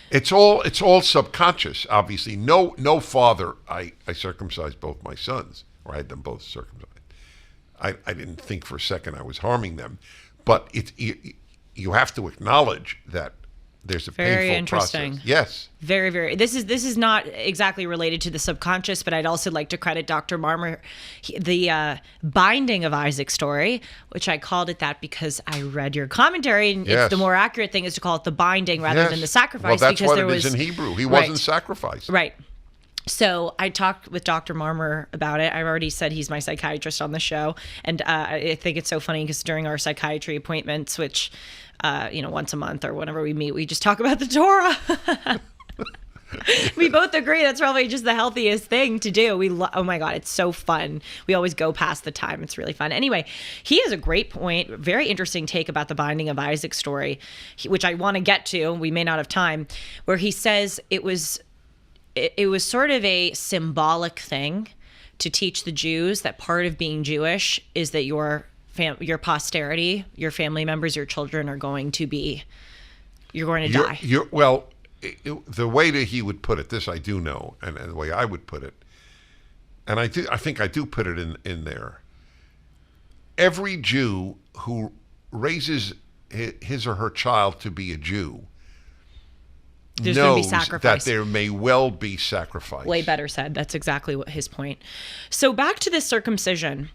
It's all subconscious, obviously. No father, I circumcised both my sons, or I had them both circumcised. I didn't think for a second I was harming them. But you have to acknowledge that There's a Very painful interesting. process. Yes. Very, very. This is not exactly related to the subconscious, but I'd also like to credit Dr. Marmer, the binding of Isaac's story, which I called it that because I read your commentary, and Yes. it's the more accurate thing is to call it the binding rather Yes. than the sacrifice. Well, that's because what there it was, is in Hebrew. He Right. wasn't sacrificed. Right. So I talked with Dr. Marmer about it. I've already said he's my psychiatrist on the show. And I think it's so funny because during our psychiatry appointments, which, once a month or whenever we meet, we just talk about the Torah. We both agree that's probably just the healthiest thing to do. Oh my God, it's so fun. We always go past the time. It's really fun. Anyway, he has a great point, very interesting take about the binding of Isaac's story, which I want to get to. We may not have time, where he says it was sort of a symbolic thing to teach the Jews that part of being Jewish is that your posterity, your family members, your children are going to die. The way that he would put it, this I do know, and the way I would put it, and I think I do put it in there. Every Jew who raises his or her child to be a Jew knows that there may well be sacrifice. Way better said. That's exactly what his point. So back to this circumcision.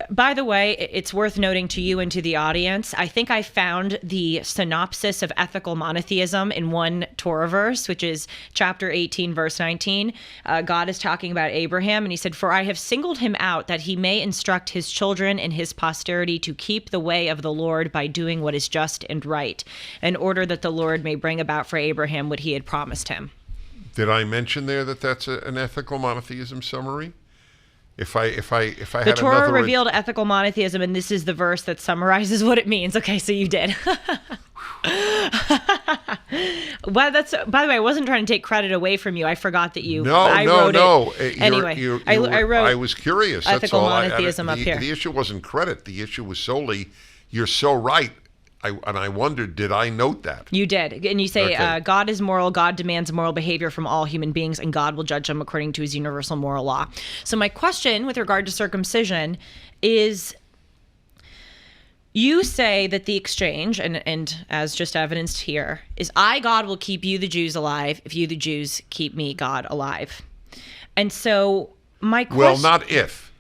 By the way, it's worth noting to you and to the audience, I think I found the synopsis of ethical monotheism in one Torah verse, which is chapter 18, verse 19. God is talking about Abraham, and he said, "For I have singled him out that he may instruct his children and his posterity to keep the way of the Lord by doing what is just and right, in order that the Lord may bring about for Abraham what he had promised him." Did I mention there that that's an ethical monotheism summary? If I had the Torah another revealed ethical monotheism, and this is the verse that summarizes what it means. Okay, so you did. Well, by the way, I wasn't trying to take credit away from you. I forgot that you. No. Anyway, I wrote. I was curious. Ethical that's all. monotheism up here. The issue wasn't credit. The issue was solely, you're so right. I wondered, did I note that? You did. And you say, Okay. God is moral, God demands moral behavior from all human beings, and God will judge them according to his universal moral law. So my question with regard to circumcision is, you say that the exchange, and as just evidenced here, is I, God, will keep you, the Jews, alive if you, the Jews, keep me, God, alive. And so my question... Well, not if.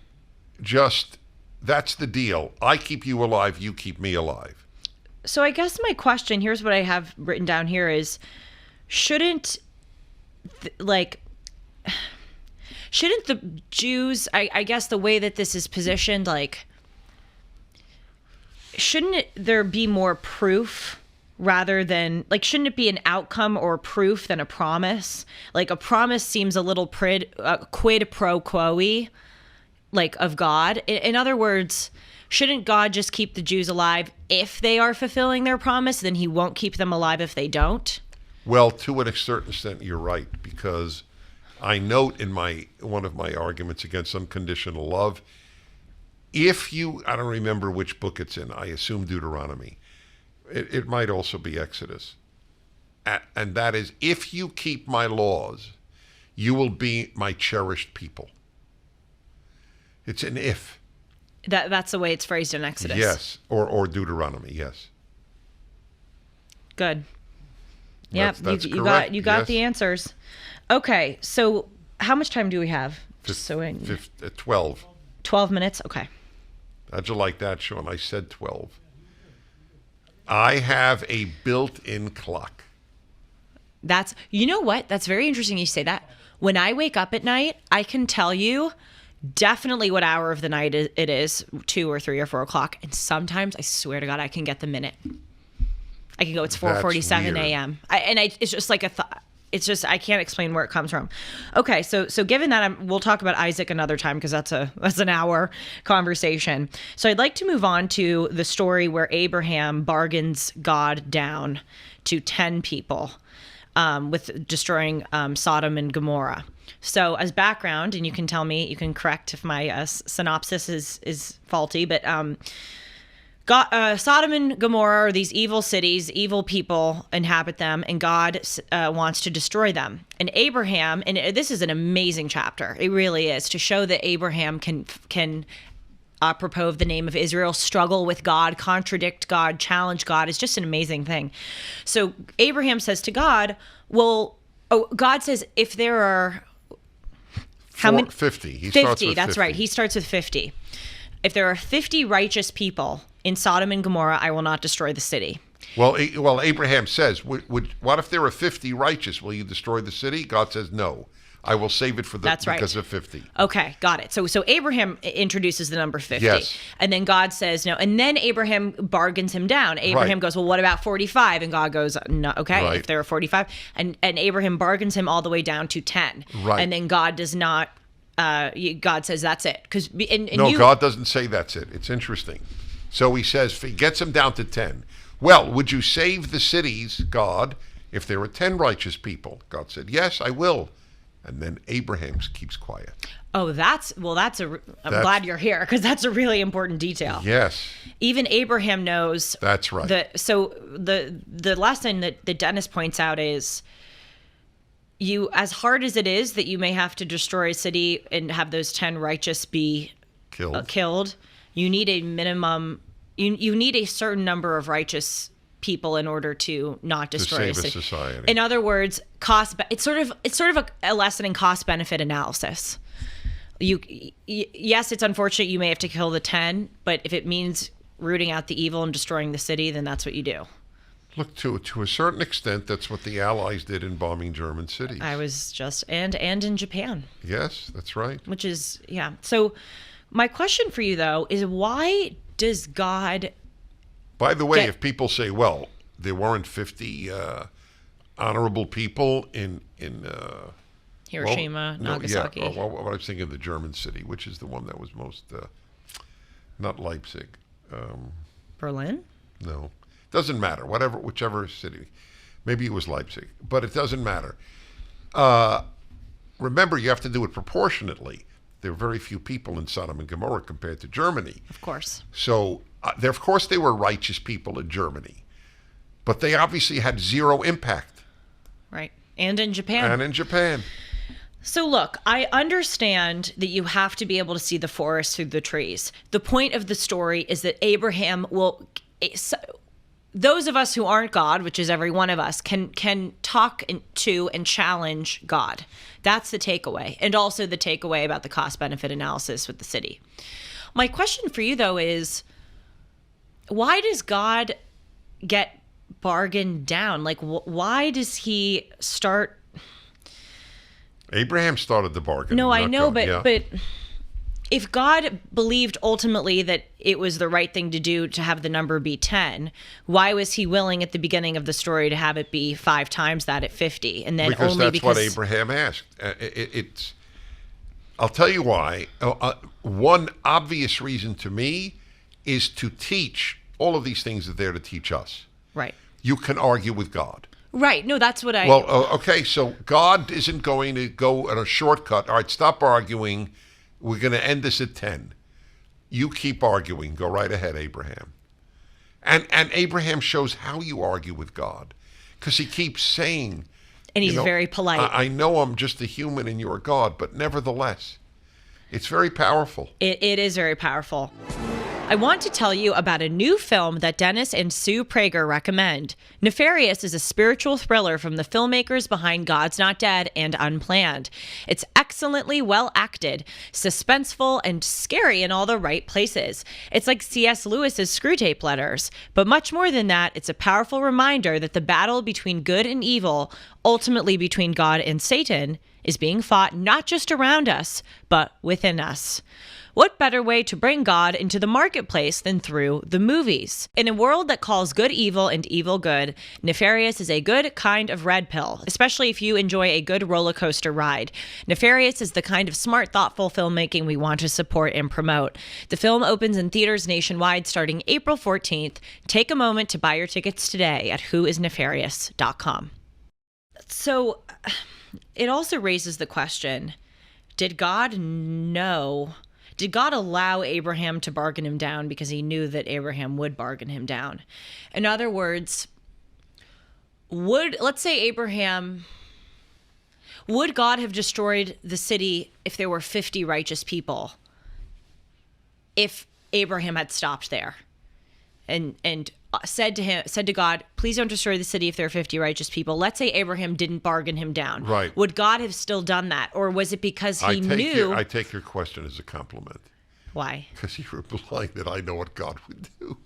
Just, that's the deal. I keep you alive, you keep me alive. So I guess my question, here's what I have written down here is, shouldn't the Jews, I guess the way that this is positioned, shouldn't there be more proof rather than, shouldn't it be an outcome or proof than a promise? A promise seems a little quid pro quo-y, of God. In other words, shouldn't God just keep the Jews alive if they are fulfilling their promise? Then he won't keep them alive if they don't? Well, to a certain extent, you're right, because I note in one of my arguments against unconditional love, I don't remember which book it's in, I assume Deuteronomy. It might also be Exodus. And that is, if you keep my laws, you will be my cherished people. It's an if. That's the way it's phrased in Exodus. Yes, or Deuteronomy, yes. Good. Yep, that's you correct. got Yes. the answers. Okay, so how much time do we have? 12. 12 minutes? Okay. How'd you like that, Sean? I said 12. I have a built-in clock. You know what? That's very interesting you say that. When I wake up at night, I can tell you definitely what hour of the night it is, 2 or 3 or 4 o'clock. And sometimes, I swear to God, I can get the minute. I can go, it's 4:47 a.m. It's just like a thought. It's just, I can't explain where it comes from. Okay, so given that, we'll talk about Isaac another time because that's an hour conversation. So I'd like to move on to the story where Abraham bargains God down to 10 people with destroying Sodom and Gomorrah. So as background, and you can tell me, you can correct if my synopsis is faulty, but Sodom and Gomorrah are these evil cities, evil people inhabit them, and God wants to destroy them. And Abraham, and this is an amazing chapter, it really is, to show that Abraham can apropos of the name of Israel, struggle with God, contradict God, challenge God. It's just an amazing thing. So Abraham says to God, God says, if there are how many? 50. He 50, starts with that's 50. right. He starts with 50. If there are 50 righteous people in Sodom and Gomorrah, I will not destroy the city. Well, Abraham says, what if there are 50 righteous? Will you destroy the city? God says, no. I will save it for because of 50. Okay, got it. So Abraham introduces the number 50. Yes. And then God says no. And then Abraham bargains him down. Abraham goes, well, what about 45? And God goes, no, okay, Right. if there are 45. And Abraham bargains him all the way down to 10. Right. And then God does not, God says that's it. God doesn't say that's it. It's interesting. So he says, he gets him down to 10. Well, would you save the cities, God, if there were 10 righteous people? God said, yes, I will. And then Abraham keeps quiet. Oh, I'm glad you're here, because that's a really important detail. Yes. Even Abraham knows. That's right. So the lesson that Dennis points out is, you, as hard as it is that you may have to destroy a city and have those 10 righteous be killed, you need a minimum. You need a certain number of righteous people in order to not destroy a society. In other words, it's sort of a lesson in cost benefit analysis. Yes, it's unfortunate you may have to kill the 10, but if it means rooting out the evil and destroying the city, then that's what you do. Look, to a certain extent, that's what the Allies did in bombing German cities. I was just and in Japan. Yes, that's right. Which is So my question for you though is, why does God? By the way, if people say, well, there weren't 50 honorable people in Hiroshima, Nagasaki. Yeah, I was thinking of the German city, which is the one that was most, not Leipzig. Berlin? No. Doesn't matter. Whichever city. Maybe it was Leipzig, but it doesn't matter. Remember, you have to do it proportionately. There are very few people in Sodom and Gomorrah compared to Germany. Of course. So, of course, they were righteous people in Germany, but they obviously had zero impact. Right. And in Japan. So look, I understand that you have to be able to see the forest through the trees. The point of the story is that Abraham will... Those of us who aren't God, which is every one of us, can talk to and challenge God. That's the takeaway. And also the takeaway about the cost-benefit analysis with the city. My question for you, though, is why does God get bargained down? Like, why does he start... Abraham started the bargain. No, I know, but if God believed ultimately that it was the right thing to do to have the number be 10, why was he willing at the beginning of the story to have it be 5 times that at 50? And then because only that's what Abraham asked. I'll tell you why. One obvious reason to me is to teach. All of these things are there to teach us. Right. You can argue with God. Right. No, that's what I... Well, okay, so God isn't going to go on a shortcut. All right, stop arguing. We're going to end this at 10. You keep arguing. Go right ahead, Abraham. And Abraham shows how you argue with God, because he keeps saying... And he's very polite. I know I'm just a human and you're God, but nevertheless, it's very powerful. It is very powerful. I want to tell you about a new film that Dennis and Sue Prager recommend. Nefarious is a spiritual thriller from the filmmakers behind God's Not Dead and Unplanned. It's excellently well acted, suspenseful, and scary in all the right places. It's like C.S. Lewis's Screwtape Letters, but much more than that, it's a powerful reminder that the battle between good and evil, ultimately between God and Satan, is being fought not just around us, but within us. What better way to bring God into the marketplace than through the movies? In a world that calls good evil and evil good, Nefarious is a good kind of red pill, especially if you enjoy a good roller coaster ride. Nefarious is the kind of smart, thoughtful filmmaking we want to support and promote. The film opens in theaters nationwide starting April 14th. Take a moment to buy your tickets today at whoisnefarious.com. So it also raises the question, did God know... Did God allow Abraham to bargain him down because he knew that Abraham would bargain him down? In other words, let's say would God have destroyed the city if there were 50 righteous people? If Abraham had stopped there and said to God, please don't destroy the city if there are 50 righteous people. Let's say Abraham didn't bargain him down. Right. Would God have still done that? Or was it because he knew? I take your question as a compliment. Why? Because you were implying that I know what God would do.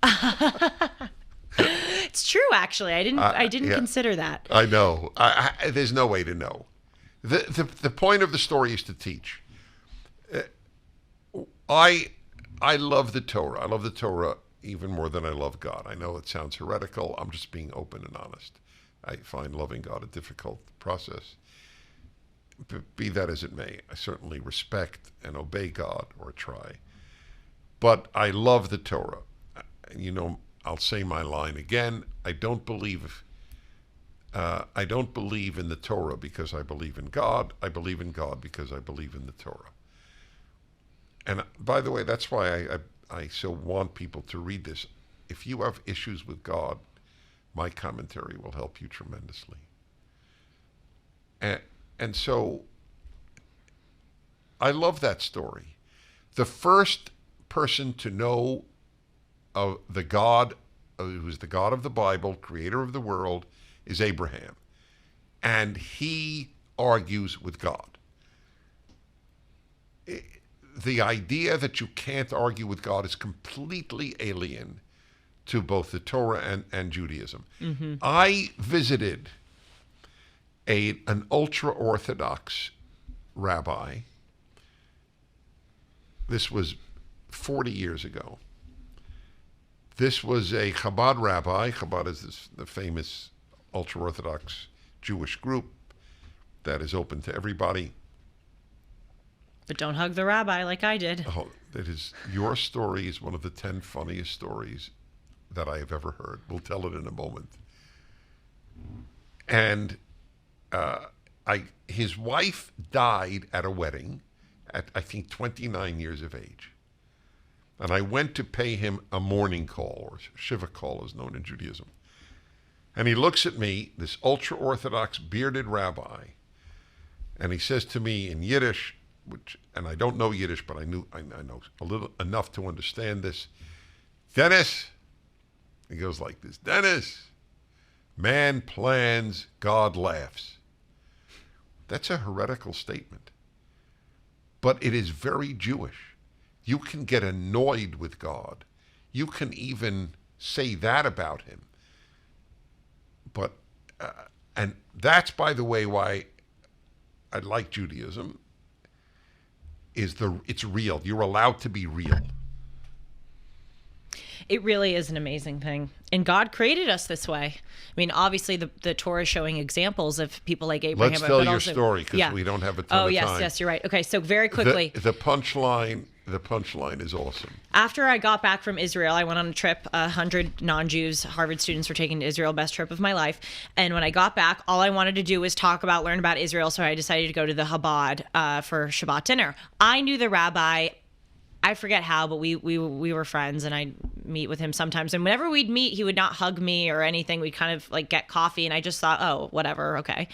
It's true, actually. I didn't consider that. I know. There's no way to know. The point of the story is to teach. I love the Torah. I love the Torah even more than I love God. I know it sounds heretical. I'm just being open and honest. I find loving God a difficult process. But be that as it may, I certainly respect and obey God, or try. But I love the Torah. You know, I'll say my line again. I don't believe in the Torah because I believe in God. I believe in God because I believe in the Torah. And by the way, that's why I so want people to read this. If you have issues with God, my commentary will help you tremendously. And so I love that story. The first person to know of the God, who's the God of the Bible, creator of the world, is Abraham. And he argues with God. The idea that you can't argue with God is completely alien to both the Torah and Judaism. Mm-hmm. I visited an ultra-Orthodox rabbi. This was 40 years ago. This was a Chabad rabbi. Chabad is the famous ultra-Orthodox Jewish group that is open to everybody. But don't hug the rabbi like I did. Oh, your story is one of the 10 funniest stories that I have ever heard. We'll tell it in a moment. And his wife died at a wedding at, I think, 29 years of age. And I went to pay him a morning call, or Shiva call is known in Judaism. And he looks at me, this ultra-Orthodox bearded rabbi, and he says to me in Yiddish, and I don't know Yiddish, but I know a little enough to understand this. Dennis, he goes like this, Dennis, man plans, God laughs. That's a heretical statement. But it is very Jewish. You can get annoyed with God. You can even say that about him. But, and that's, by the way, why I like Judaism. It's real. You're allowed to be real. It really is an amazing thing. And God created us this way. I mean, obviously the Torah is showing examples of people like Abraham. Let's tell your story, because we don't have a ton of time. Yes, you're right. Okay, so very quickly. The punchline is awesome. After I got back from Israel, I went on a trip. 100 non-Jews, Harvard students were taking to Israel, best trip of my life. And when I got back, all I wanted to do was learn about Israel. So I decided to go to the Chabad for Shabbat dinner. I knew the rabbi. I forget how, but we were friends, and I'd meet with him sometimes. And whenever we'd meet, he would not hug me or anything. We'd kind of like get coffee, and I just thought, oh, whatever, okay.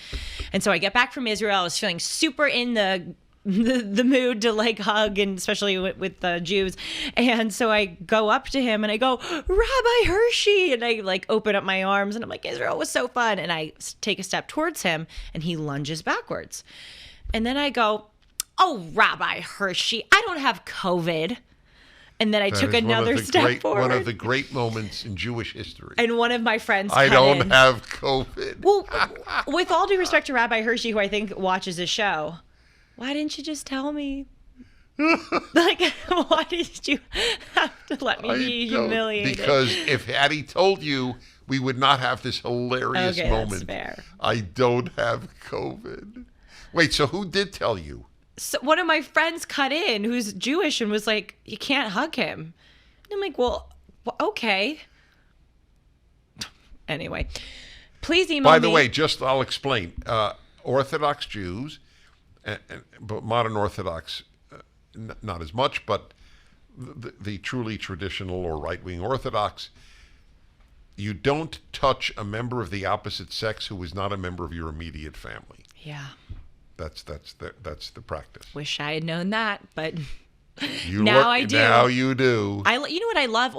And so I get back from Israel. I was feeling super in the mood to like hug, and especially with the Jews. And so I go up to him and I go, Rabbi Hershey, and I like open up my arms and I'm like, Israel was so fun. And I take a step towards him and he lunges backwards. And then I go, oh, Rabbi Hershey, I don't have COVID. And then I took another step forward. One of the great moments in Jewish history. And one of my friends I don't have COVID. Well, with all due respect to Rabbi Hershey, who I think watches the show, why didn't you just tell me? Like, why did you have to let me be humiliated? Because had he told you, we would not have this hilarious moment. That's fair. I don't have COVID. Wait, so who did tell you? So one of my friends cut in who's Jewish and was like, you can't hug him. And I'm like, well, okay. Anyway, please email me. By the way, I'll explain. Orthodox Jews, but modern Orthodox, not as much, but the truly traditional or right-wing Orthodox, you don't touch a member of the opposite sex who is not a member of your immediate family. Yeah. That's the practice. Wish I had known that, but I do. Now you do. You know what I love?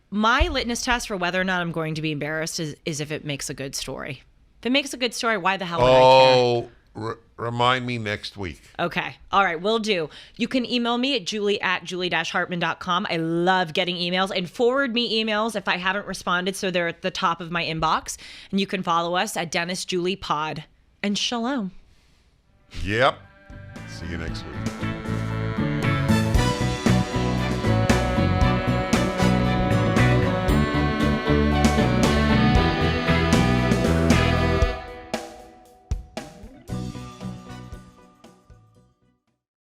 My litmus test for whether or not I'm going to be embarrassed is if it makes a good story. If it makes a good story, why the hell would I care? Remind me next week. Okay. All right. Will do. You can email me at julie@julie-hartman.com. I love getting emails, and forward me emails if I haven't responded so they're at the top of my inbox. And you can follow us at Dennis Julie Pod. And shalom. Yep. See you next week.